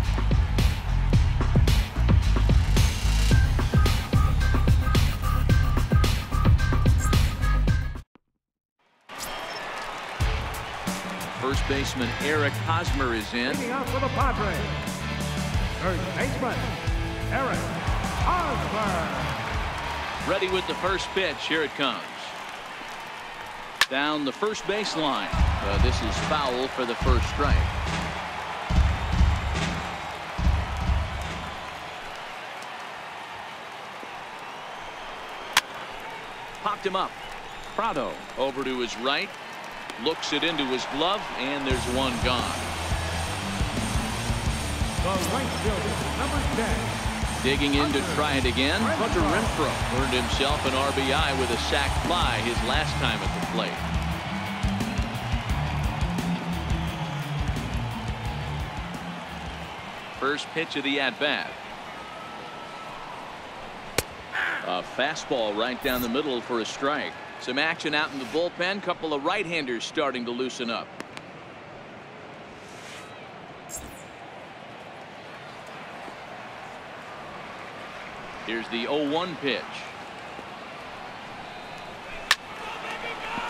First baseman Eric Hosmer is in. Leading out for the Padres, third baseman Eric Hosmer. Ready with the first pitch. Here it comes. Down the first baseline. This is foul for the first strike. Popped him up. Prado over to his right. Looks it into his glove, and there's one gone. The right fielder, number 10. Digging in to try it again. Hunter Renfroe earned himself an RBI with a sac fly his last time at the plate. First pitch of the at-bat. A fastball right down the middle for a strike. Some action out in the bullpen. Couple of right-handers starting to loosen up. Here's the 0-1 pitch.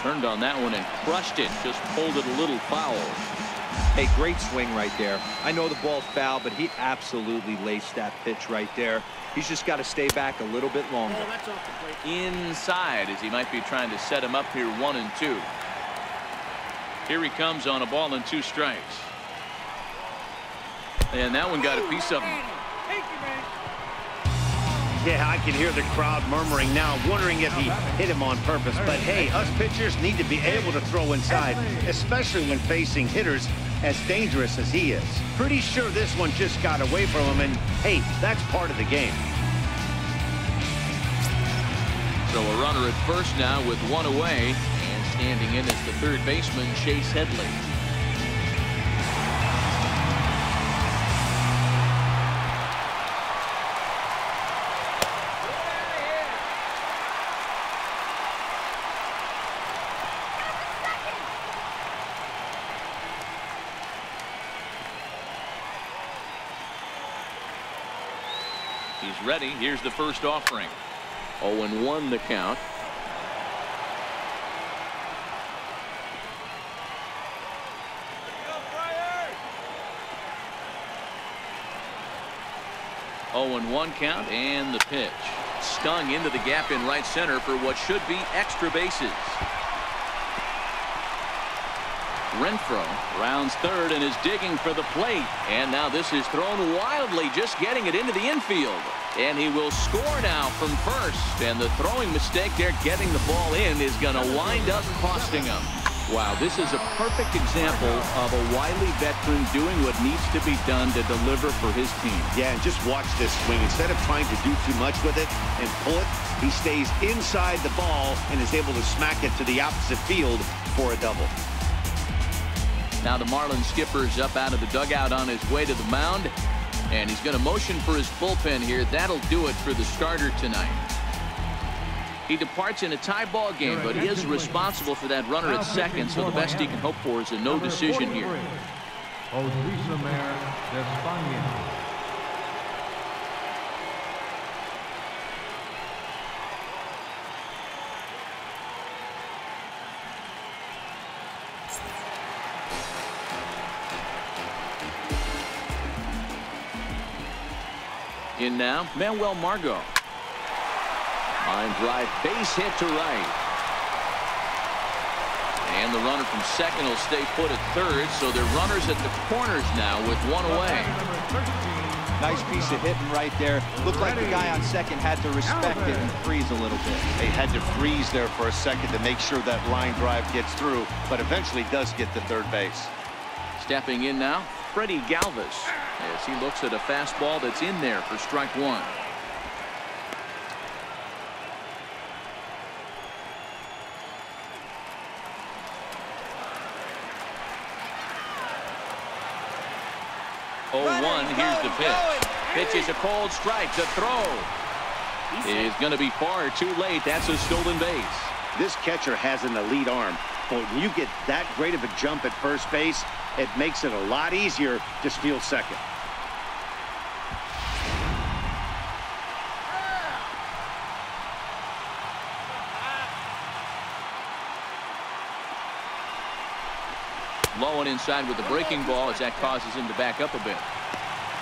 Turned on that one and crushed it. Just pulled it a little foul. Hey, great swing right there. I know the ball's foul, but he absolutely laced that pitch right there. He's just got to stay back a little bit longer. Oh, that's off the plate. Inside, as he might be trying to set him up here 1-2. Here he comes on a ball and 2 strikes. And that one got a piece of him. Thank you, man. Yeah, I can hear the crowd murmuring now, wondering if he hit him on purpose. But hey, us pitchers need to be able to throw inside, especially when facing hitters as dangerous as he is. Pretty sure this one just got away from him, and hey, that's part of the game. So a runner at first now with 1 away, and standing in is the third baseman, Chase Headley. He's ready. Here's the first offering. 0-1 the count. Oh, and 1 count, and the pitch. Stung into the gap in right center for what should be extra bases. Renfroe rounds third and is digging for the plate. And now this is thrown wildly, just getting it into the infield. And he will score now from first. And the throwing mistake there, getting the ball in, is going to wind up costing him. Wow, this is a perfect example of a wily veteran doing what needs to be done to deliver for his team. Yeah, and just watch this swing. Instead of trying to do too much with it and pull it, he stays inside the ball and is able to smack it to the opposite field for a double. Now the Marlins skipper's up out of the dugout on his way to the mound, and he's going to motion for his bullpen here. That'll do it for the starter tonight. He departs in a tie ball game, but he is responsible for that runner at second, so the best he can hope for is a no decision here. In now, Manuel Margot. Line drive, base hit to right. And the runner from second will stay put at third, so they're runners at the corners now with 1 away. Nice piece of hitting right there. Looked like the guy on second had to respect it and freeze a little bit. They had to freeze there for a second to make sure that line drive gets through, but eventually does get to third base. Stepping in now, Freddie Galvis, as he looks at a fastball that's in there for strike 1. Oh, 1, here's the pitch. Pitch is a cold strike. The throw is going to be far too late. That's a stolen base. This catcher has an elite arm, but when you get that great of a jump at first base, it makes it a lot easier to steal second. Low and inside with the breaking ball as that causes him to back up a bit.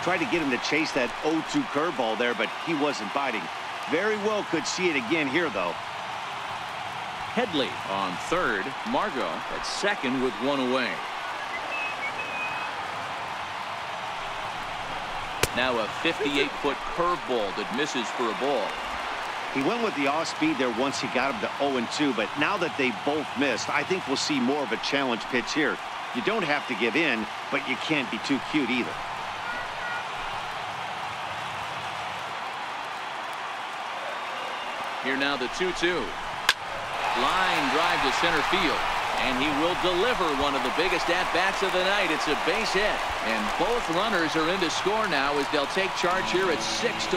Tried to get him to chase that 0-2 curveball there, but he wasn't biting. Very well could see it again here, though. Headley on third. Margot at second with one away. Now a 58-foot curveball that misses for a ball. He went with the off-speed there once he got him to 0-2, but now that they both missed, I think we'll see more of a challenge pitch here. You don't have to give in, but you can't be too cute either. Here now the 2-2. Line drive to center field. And he will deliver one of the biggest at-bats of the night. It's a base hit. And both runners are in to score now as they'll take charge here at 6-4.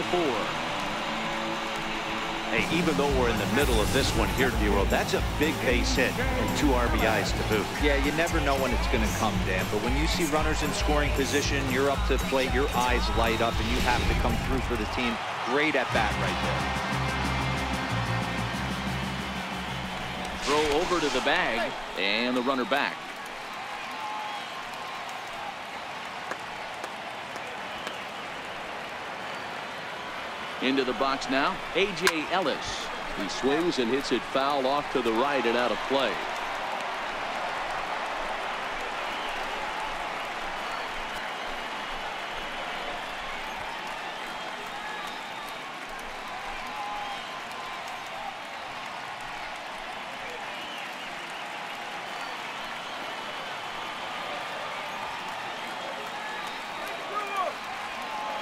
Hey, even though we're in the middle of this one here, D-Roll, that's a big base hit and 2 RBIs to boot. Yeah, you never know when it's going to come, Dan. But when you see runners in scoring position, you're up to plate, your eyes light up, and you have to come through for the team. Great at-bat right there. Throw over to the bag, and the runner back. Into the box now, A.J. Ellis. He swings and hits it foul off to the right and out of play.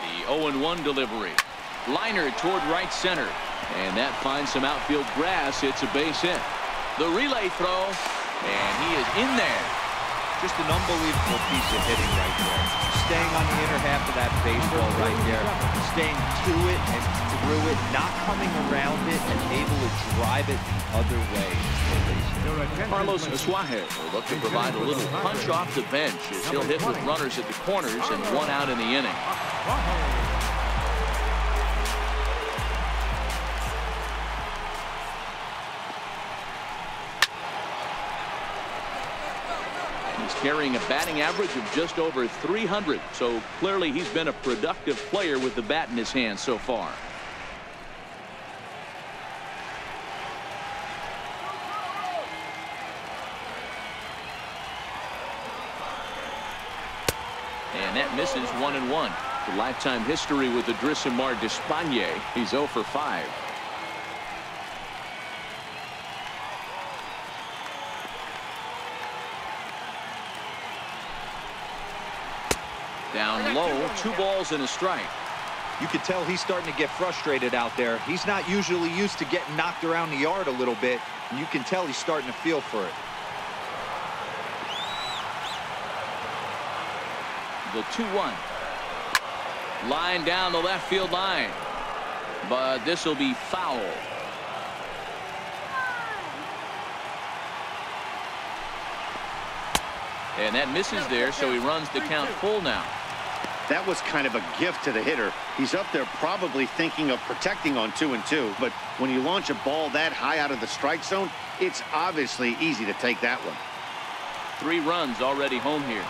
The 0-1 delivery. Liner toward right center. And that finds some outfield grass. It's a base hit. The relay throw. And he is in there. Just an unbelievable piece of hitting right there. Staying on the inner half of that baseball right there. Staying to it and through it. Not coming around it and able to drive it the other way. Carlos Suarez will look to provide a little punch off the bench as he'll hit with runners at the corners and 1 out in the inning. Carrying a batting average of just over 300, so clearly he's been a productive player with the bat in his hand so far. And that misses 1-1. The lifetime history with Adrisamar Despaigne. He's 0 for 5. Down low, 2 balls and a strike. You could tell he's starting to get frustrated out there. He's not usually used to getting knocked around the yard a little bit, and you can tell he's starting to feel for it. The 2-1. Line down the left field line. But this will be foul. And that misses there, so he runs the count full now. That was kind of a gift to the hitter. He's up there probably thinking of protecting on 2-2, but when you launch a ball that high out of the strike zone, it's obviously easy to take that one. 3 runs already home here.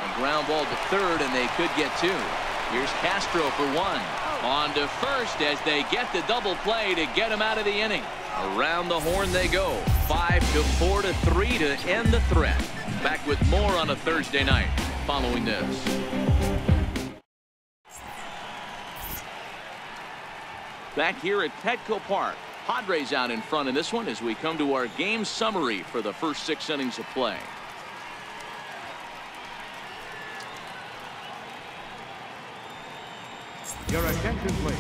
A ground ball to third, and they could get 2. Here's Castro for 1. On to first as they get the double play to get him out of the inning. Around the horn they go. 5-4 to 3 to end the threat. Back with more on a Thursday night following this. Back here at Petco Park. Padres out in front in this one as we come to our game summary for the first 6 innings of play. Your attention, please.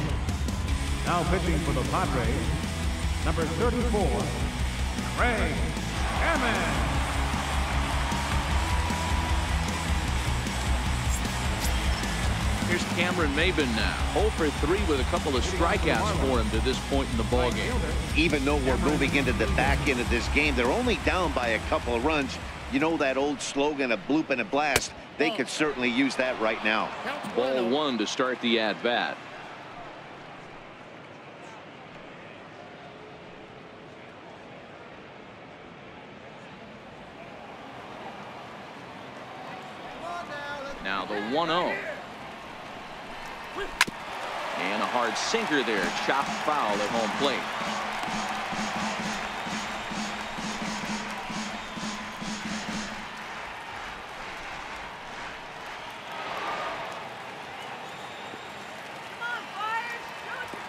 Now pitching for the Padres, number 34, Craig Hammond. Here's Cameron Maben now. 0 for 3 with a couple of strikeouts for him to this point in the ballgame. Even though we're moving into the back end of this game, they're only down by a couple of runs. You know that old slogan, a bloop and a blast? They could certainly use that right now. Ball 1 to start the at-bat. Now the 1-0. And a hard sinker there. Chopped foul at home plate.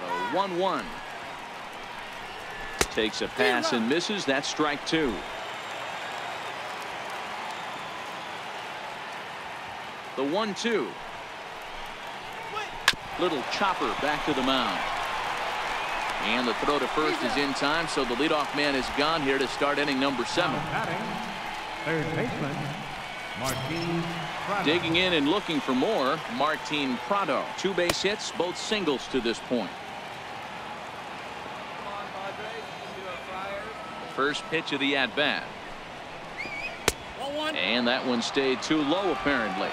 The 1-1. Takes a pass and misses. That's strike 2. The 1-2. Little chopper back to the mound. And the throw to first is in time, so the leadoff man is gone here to start inning number 7. Third baseman, Martin Prado. Digging in and looking for more, Martin Prado. 2 base hits, both singles to this point. First pitch of the at-bat. And that one stayed too low, apparently.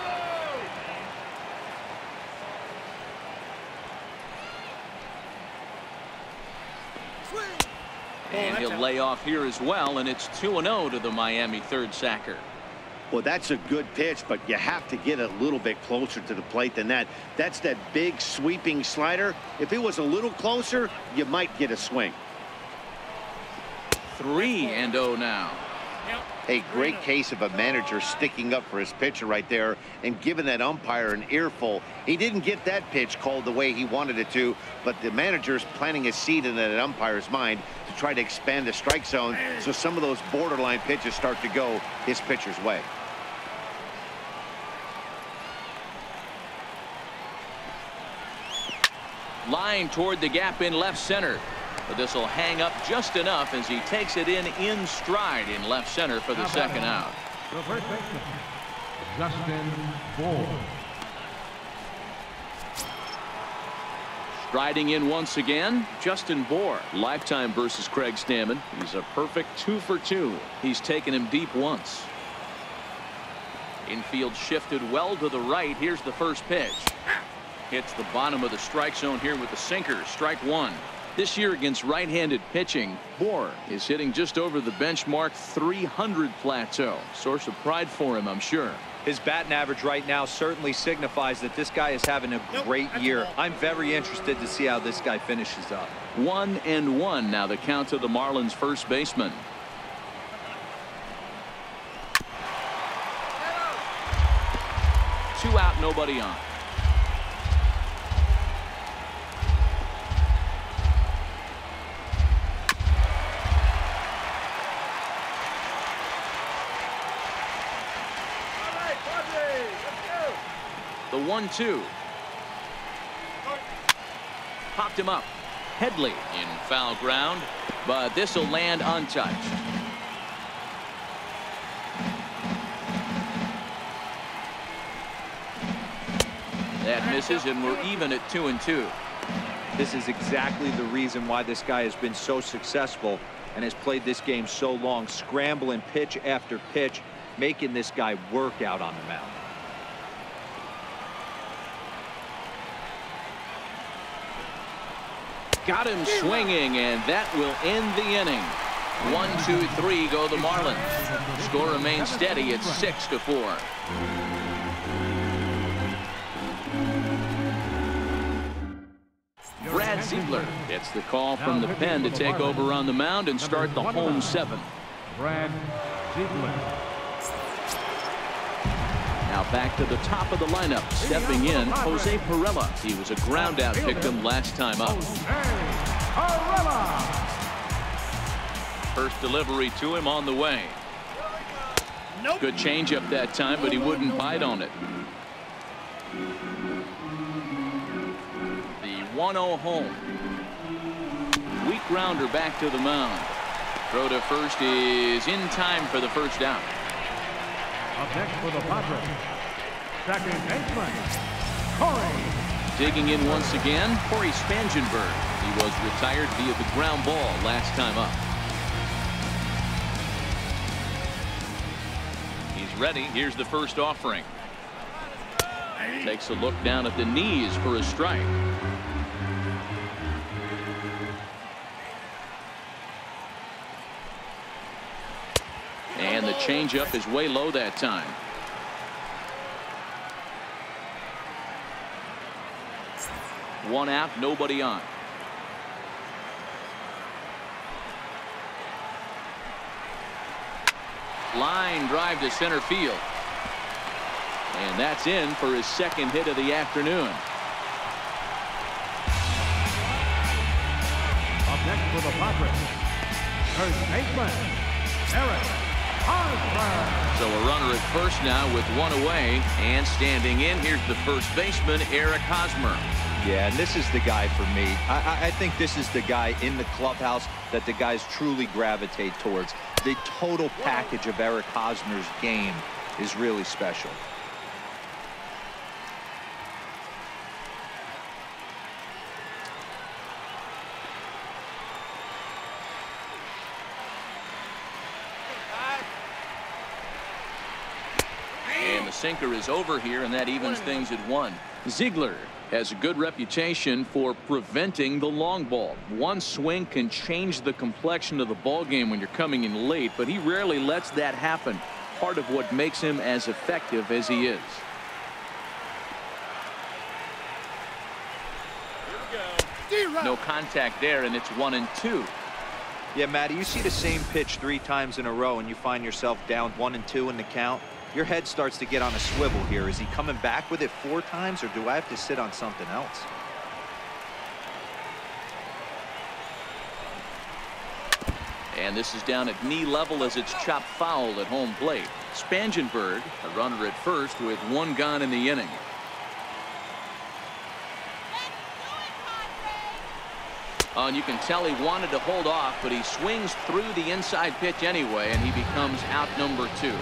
And he'll lay off here as well, and it's 2-0 to the Miami third sacker. Well, that's a good pitch, but you have to get a little bit closer to the plate than that. That's that big sweeping slider. If it was a little closer, you might get a swing. 3-0 now. A great case of a manager sticking up for his pitcher right there and giving that umpire an earful. He didn't get that pitch called the way he wanted it to, but the manager's planting a seed in that umpire's mind to try to expand the strike zone so some of those borderline pitches start to go his pitcher's way. Line toward the gap in left center. But this will hang up just enough as he takes it in stride in left center for the second out. The first baseman, Justin Bour. Striding in once again, Justin Bour. Lifetime versus Craig Stammen. He's a perfect 2 for 2. He's taken him deep once. Infield shifted well to the right. Here's the first pitch. Hits the bottom of the strike zone here with the sinker. Strike 1. This year against right-handed pitching, Bour is hitting just over the benchmark 300 plateau. Source of pride for him, I'm sure. His batting average right now certainly signifies that this guy is having a great year. I'm very interested to see how this guy finishes up. 1-1 now the count to the Marlins first baseman. Two out, nobody on. The 1-2. Popped him up. Headley in foul ground, but this will land untouched. That misses, and we're even at 2-2. This is exactly the reason why this guy has been so successful and has played this game so long, scrambling pitch after pitch, making this guy work out on the mound. Got him swinging, and that will end the inning. 1-2-3 go the Marlins. Score remains steady at 6-4. Brad Ziegler gets the call from the pen to take over on the mound and start the home 7. Brad Ziegler. Now back to the top of the lineup. Stepping in, Jose Pirela. He was a ground out victim last time up. First delivery to him on the way. Good changeup that time, but he wouldn't bite on it. The 1-0 home. Weak grounder back to the mound. Throw to first is in time for the first out. Up next for the Padres, second baseman, Digging in once again, Corey Spangenberg. He was retired via the ground ball last time up. He's ready. Here's the first offering. Takes a look down at the knees for a strike. And the changeup is way low that time. One out, nobody on. Line drive to center field. And that's in for his second hit of the afternoon. Up next for the Padres, first baseman, Eric Hosmer. So a runner at first now with one away, and standing in, here's the first baseman, Eric Hosmer. Yeah, and this is the guy for me. I think this is the guy in the clubhouse that the guys truly gravitate towards. The total package of Eric Hosmer's game is really special. And the sinker is over here, and that evens things at one. Ziegler has a good reputation for preventing the long ball. One swing can change the complexion of the ball game when you're coming in late, but he rarely lets that happen. Part of what makes him as effective as he is. No contact there, and it's 1-2. Yeah, Matty, you see the same pitch 3 times in a row and you find yourself down 1-2 in the count. Your head starts to get on a swivel here. Is he coming back with it 4 times, or do I have to sit on something else? And this is down at knee level as it's chopped foul at home plate. Spangenberg, a runner at first with 1 gone in the inning. Oh, and you can tell he wanted to hold off, but he swings through the inside pitch anyway, and he becomes out number 2.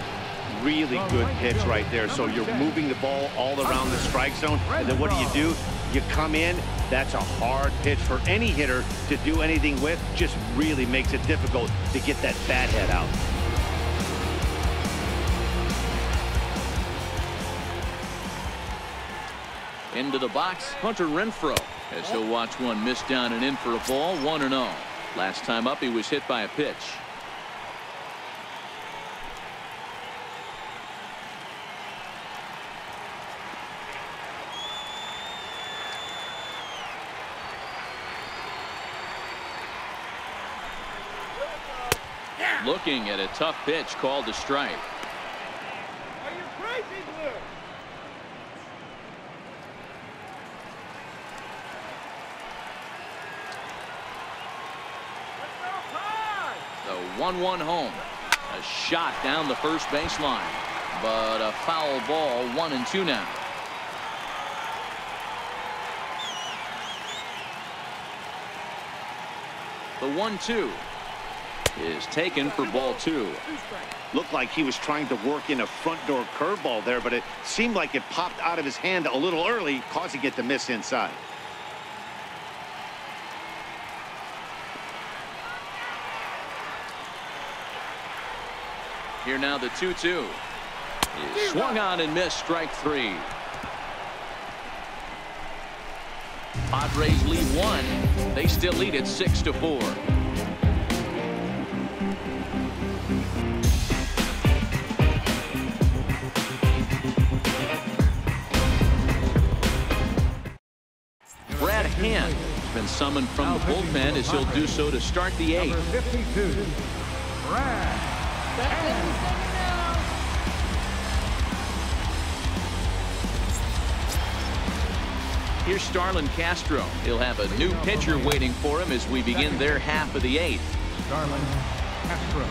Really good pitch right there. So you're moving the ball all around the strike zone, and then what do? You come in. That's a hard pitch for any hitter to do anything with. Just really makes it difficult to get that bat head out. Into the box, Hunter Renfroe, as he'll watch one miss down and in for a ball. 1-0. Last time up, he was hit by a pitch. Looking at a tough pitch called a strike. Are you crazy, Blue? The 1-1 home. A shot down the first baseline, but a foul ball. 1-2 now. The 1-2 is taken for ball 2. Looked like he was trying to work in a front door curveball there, but it seemed like it popped out of his hand a little early, causing it to miss inside. Here now the 2-2 is swung on and missed. Strike 3. Padres lead 1. They still lead it 6-4. Brad Hand has been summoned from the bullpen as he'll do so to start the 8th. Number 52, Brad Hand. Here's Starlin Castro. He'll have a new pitcher waiting for him as we begin their half of the 8th. Starlin Castro.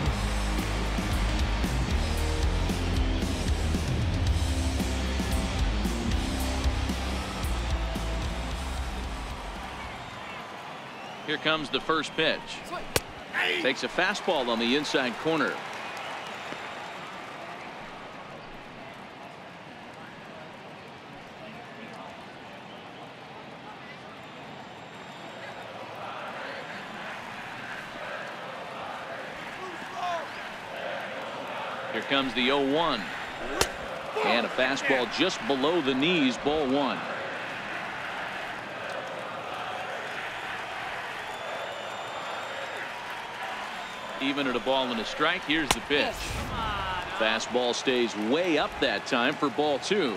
Here comes the first pitch. Takes a fastball on the inside corner. Here comes the 0-1. And a fastball just below the knees, ball one. Even at a ball and a strike, here's the pitch. Fastball stays way up that time for ball two.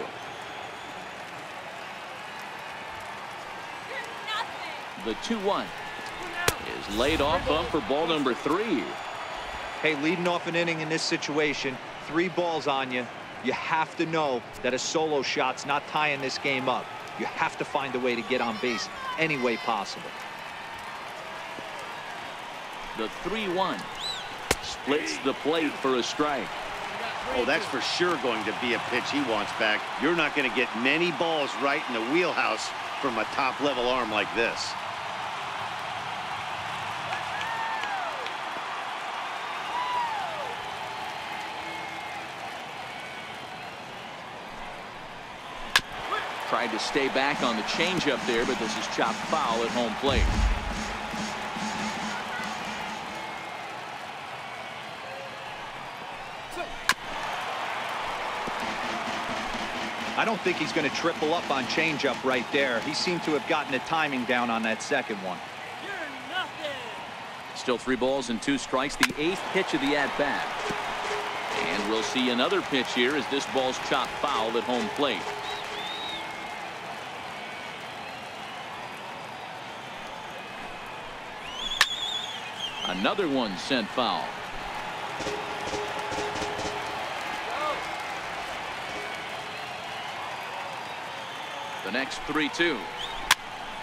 The 2-1 is laid off up for ball number 3. Hey, leading off an inning in this situation, 3 balls on you. You have to know that a solo shot's not tying this game up. You have to find a way to get on base any way possible. The 3-1 splits the plate for a strike. Oh, that's for sure going to be a pitch he wants back. You're not going to get many balls right in the wheelhouse from a top-level arm like this. Tried to stay back on the changeup there, but this is chopped foul at home plate. I don't think he's going to triple up on changeup right there. He seemed to have gotten the timing down on that second one. Still 3 balls and 2 strikes. The 8th pitch of the at-bat. And we'll see another pitch here as this ball's chopped foul at home plate. Another one sent foul. The next 3-2.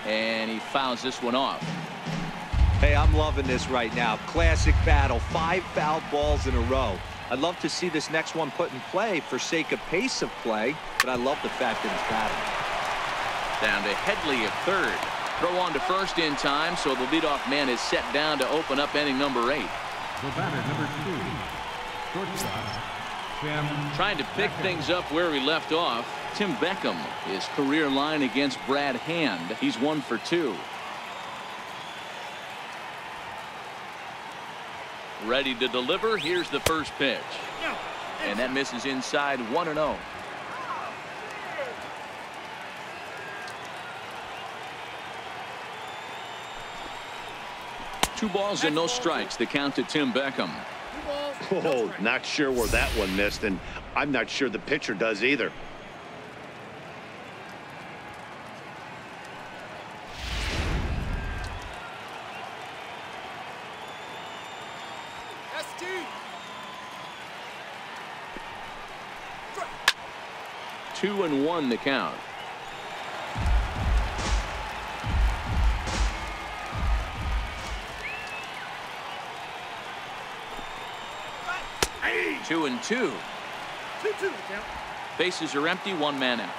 And he fouls this one off. Hey, I'm loving this right now. Classic battle. 5 foul balls in a row. I'd love to see this next one put in play for sake of pace of play, but I love the fact that it's battling. Down to Headley at third. Throw on to first in time, so the leadoff man is set down to open up inning number 8. The batter, number 2, shortstop, Tim. Trying to pick things up where we left off. Tim Beckham, his career line against Brad Hand. He's 1 for 2. Ready to deliver. Here's the first pitch. And that misses inside 1-0. Two balls and no strikes. The count to Tim Beckham. Oh, not sure where that one missed, and I'm not sure the pitcher does either. Two 2-1 the count. Hey. 2-2. 2-2 count. Bases are empty. 1 man out.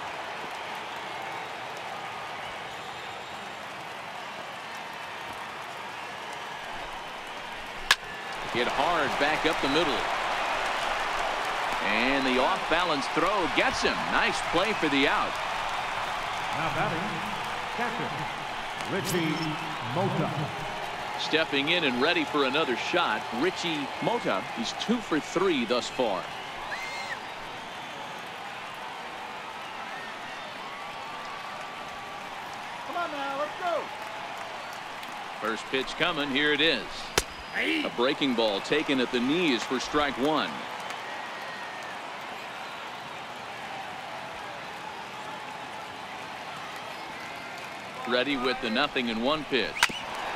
Hit hard back up the middle. And the off-balance throw gets him. Nice play for the out. Now batting, catcher, Richie Mota. Stepping in and ready for another shot, Richie Mota. He's 2 for 3 thus far. Come on now, let's go. First pitch coming. Here it is. A breaking ball taken at the knees for strike 1. Ready with the 0-1 pitch.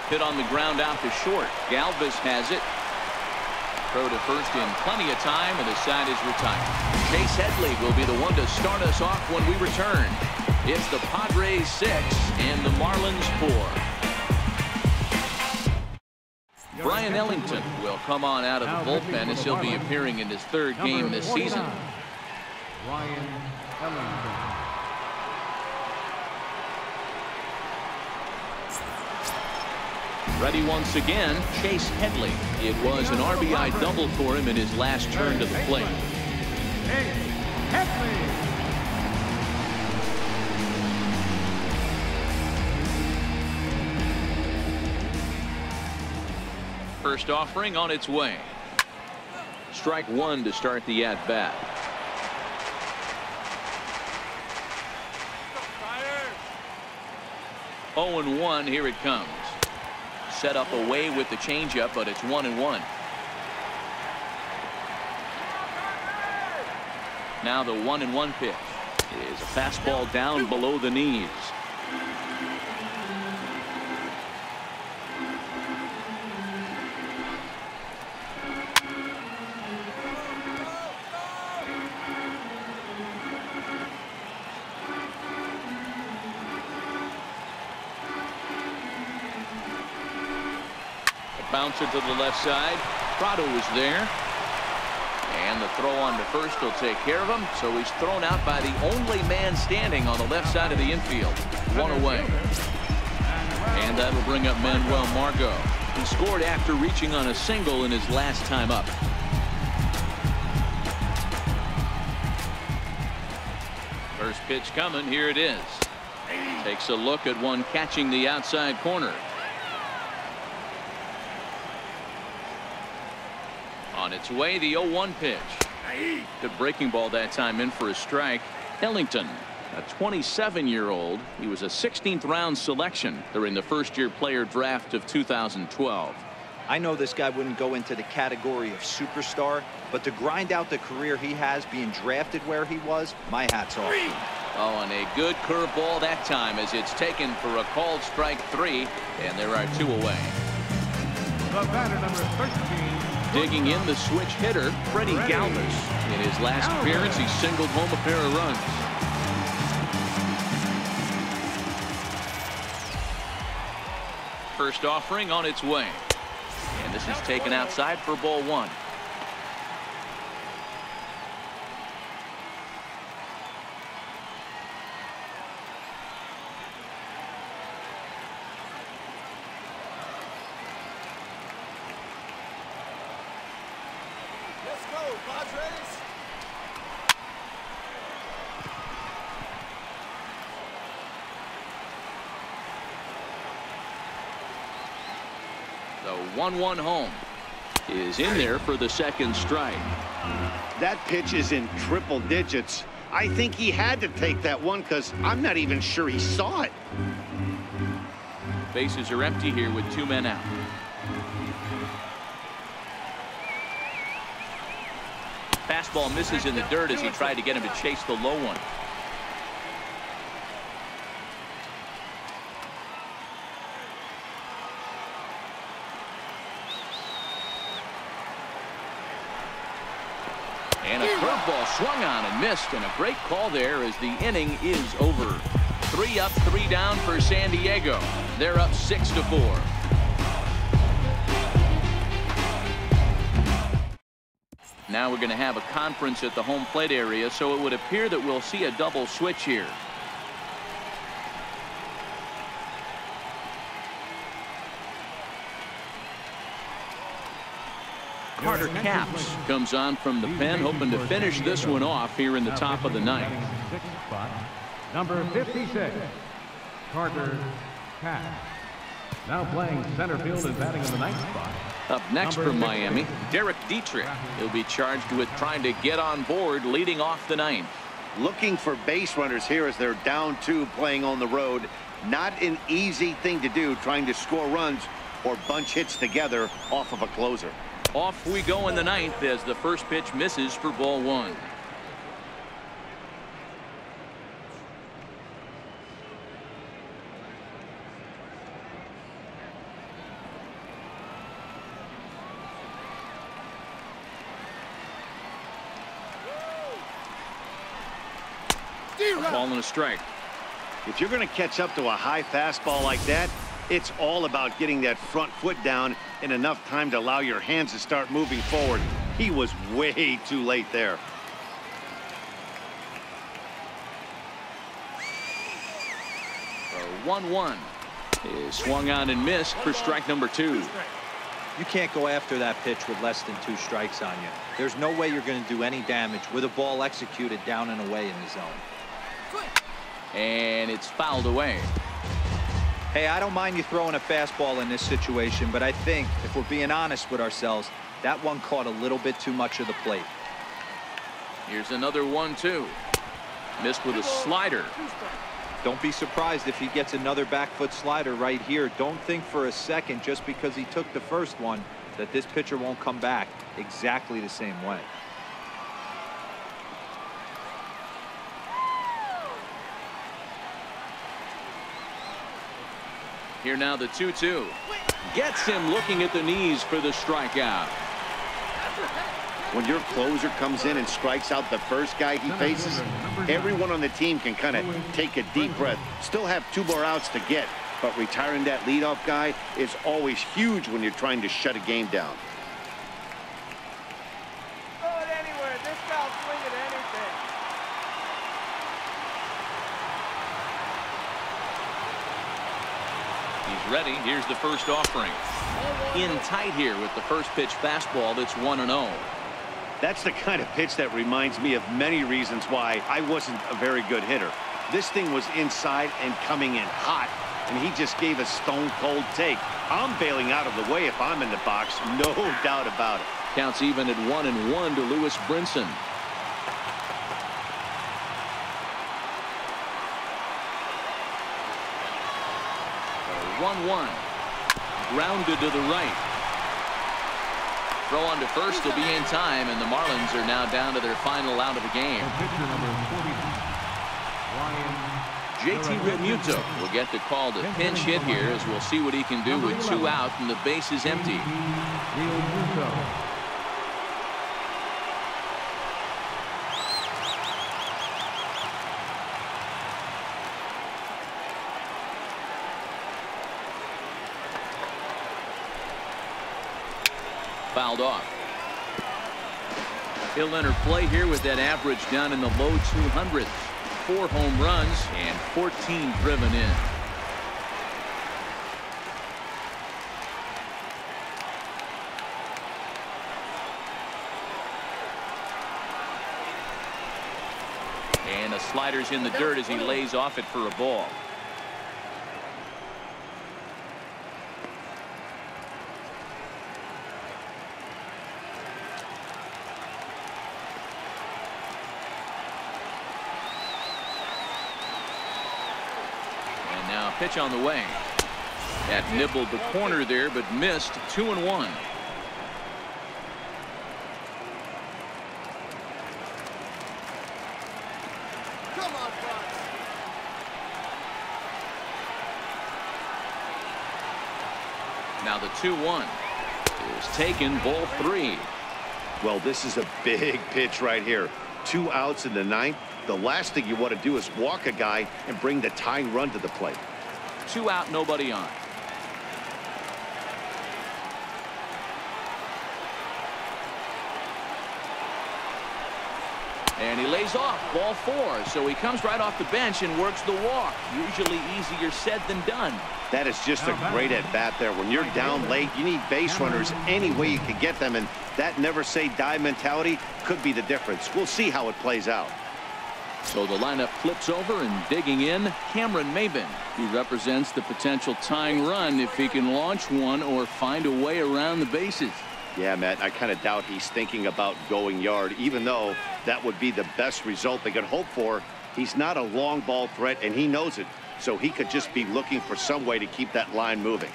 Hit on the ground out to short. Galvis has it. Throw to first in plenty of time, and the side is retired. Chase Headley will be the one to start us off when we return. It's the Padres 6 and the Marlins 4. Brian Ellington will come on out of the bullpen as he'll be appearing in his 3rd game this season. Brian Ellington. Ready once again, Chase Headley. It was an RBI double for him in his last turn to the plate. Headley. First offering on its way. strike one to start the at-bat. Oh, 0-1. Here it comes. Set up away with the changeup, but it's 1-1. Now the 1-1 pitch is a fastball down below the knees. Bouncer to the left side. Prado is there. And the throw on to first will take care of him. So he's thrown out by the only man standing on the left side of the infield. One away. And that'll bring up Manuel Margot. He scored after reaching on a single in his last time up. First pitch coming. Here it is. Takes a look at one catching the outside corner. On its way, the 0-1 pitch. Good breaking ball that time, in for a strike. Ellington, a 27-year-old. He was a 16th round selection during the first-year player draft of 2012. I know this guy wouldn't go into the category of superstar, but to grind out the career he has being drafted where he was, my hat's off. Oh, and a good curveball that time as it's taken for a called strike 3, and there are 2 away. The batter, number 13. Digging in, the switch hitter, Freddie Galvis. In his last appearance, he singled home a pair of runs. First offering on its way. And this is taken outside for ball 1. Let's go, Padres. The 1-1 home is in there for the second strike. That pitch is in triple digits. I think he had to take that one because I'm not even sure he saw it. Bases are empty here with 2 men out. Fastball misses in the dirt as he tried to get him to chase the low one. And a curveball swung on and missed, and a great call there as the inning is over. 3 up, 3 down for San Diego. They're up 6-4. Now we're going to have a conference at the home plate area, so it would appear that we'll see a double switch here. Carter Capps comes on from the pen, hoping to finish this one off here in the top of the ninth. Number 56, Carter Capps. Now playing center field and batting in the ninth spot. Up next from Miami, Derek Dietrich. He'll be charged with trying to get on board leading off the ninth. Looking for base runners here as they're down 2 playing on the road. Not an easy thing to do, trying to score runs or bunch hits together off of a closer. Off we go in the ninth as the first pitch misses for ball 1. Ball and a strike. If you're going to catch up to a high fastball like that, it's all about getting that front foot down in enough time to allow your hands to start moving forward. He was way too late there. The 1-1 is swung on and missed for strike number 2. You can't go after that pitch with less than 2 strikes on you. There's no way you're going to do any damage with a ball executed down and away in the zone. And it's fouled away. Hey, I don't mind you throwing a fastball in this situation, but I think if we're being honest with ourselves, That one caught a little bit too much of the plate. Here's another 1-2. Missed with a slider. Don't be surprised if he gets another back foot slider right here. Don't think for a second, just because he took the first one, that this pitcher won't come back exactly the same way. Here now the 2-2. Gets him looking at the knees for the strikeout. When your closer comes in and strikes out the first guy he faces, everyone on the team can kind of take a deep breath. Still have 2 more outs to get, but retiring that leadoff guy is always huge when you're trying to shut a game down. Throw it anywhere. This guy'll swing at anything. He's ready. Here's the first offering. In tight here with the first pitch fastball that's 1-0. That's the kind of pitch that reminds me of many reasons why I wasn't a very good hitter. This thing was inside and coming in hot, and he just gave a stone-cold take. I'm bailing out of the way if I'm in the box, no doubt about it. Counts even at 1-1 to Lewis Brinson. So 1-1. Grounded to the right. Throw on to first will be in time, and the Marlins are now down to their final out of the game. JT Realmuto will get the call to pinch hit here, as we'll see what he can do with 2 out and the base is empty. Fouled off. He'll enter play here with that average down in the low 200s. 4 home runs and 14 driven in. And the slider's in the dirt as he lays off it for a ball. Pitch on the way. That nibbled the corner there, but missed. 2-1. Come on, Fox. Now the 2-1 is taken, ball 3. Well, this is a big pitch right here. 2 outs in the 9th. The last thing you want to do is walk a guy and bring the tying run to the plate. 2 out, nobody on. And he lays off, ball 4. So he comes right off the bench and works the walk. Usually easier said than done. That is just a great at-bat there. When you're down late, you need base runners any way you can get them, and that never-say-die mentality could be the difference. We'll see how it plays out. So the lineup flips over, and digging in, Cameron Maybin. He represents the potential tying run if he can launch one or find a way around the bases. Yeah, Matt, I kind of doubt he's thinking about going yard, even though that would be the best result they could hope for. He's not a long ball threat, and he knows it, so he could just be looking for some way to keep that line moving.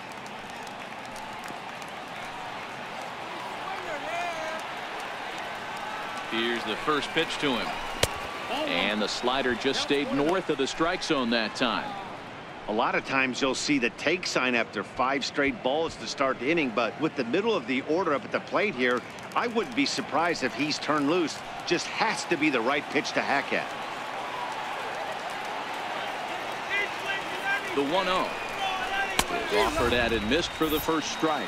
Here's the first pitch to him. And the slider just stayed north of the strike zone that time. A lot of times you'll see the take sign after 5 straight balls to start the inning, but with the middle of the order up at the plate here, I wouldn't be surprised if he's turned loose. Just has to be the right pitch to hack at. The 1-0 is offered at and missed for the first strike.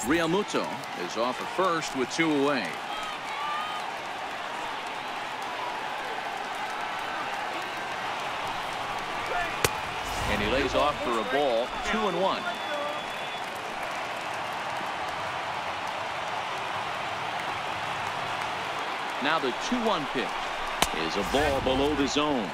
Realmuto is off at first with 2 away. And he lays off for a ball. 2-1. Now the 2-1 pitch is a ball below the zone.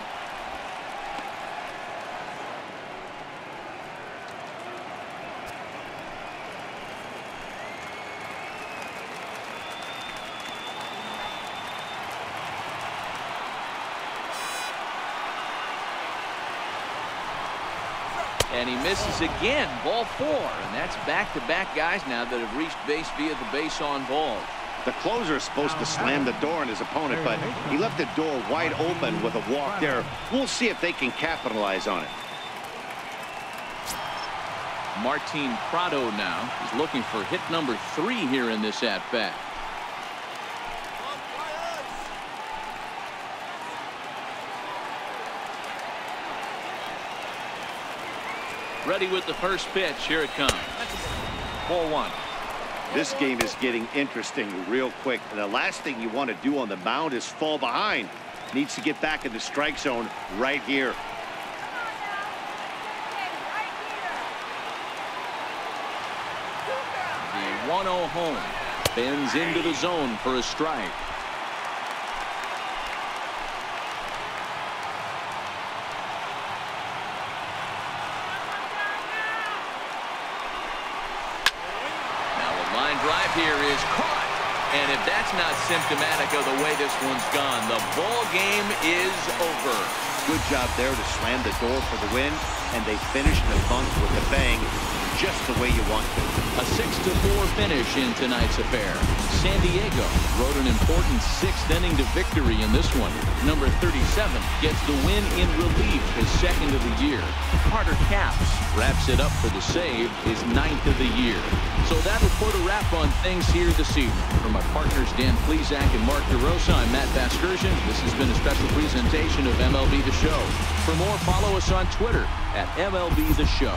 And he misses again. Ball 4. And that's back-to-back guys now that have reached base via the base on balls. The closer is supposed to slam the door on his opponent, but he left the door wide open with a walk there. We'll see if they can capitalize on it. Martin Prado now is looking for hit number 3 here in this at-bat. Ready with the first pitch. Here it comes. Ball 1. This game is getting interesting real quick. The last thing you want to do on the mound is fall behind. Needs to get back in the strike zone right here. The 1-0 home. Bends into the zone for a strike. Drive here is caught, and if that's not symptomatic of the way this one's gone, the ball game is over. Good job there to slam the door for the win, and they finished the funk with a bang, just the way you want to. A 6-4 finish in tonight's affair. San Diego wrote an important 6th inning to victory in this one. Number 37 gets the win in relief, his 2nd of the year. Carter Capps wraps it up for the save, his 9th of the year. So that'll put a wrap on things here this evening. For my partners Dan Plesac and Mark DeRosa, I'm Matt Vasgersian. This has been a special presentation of MLB The Show. For more, follow us on Twitter at MLB The Show.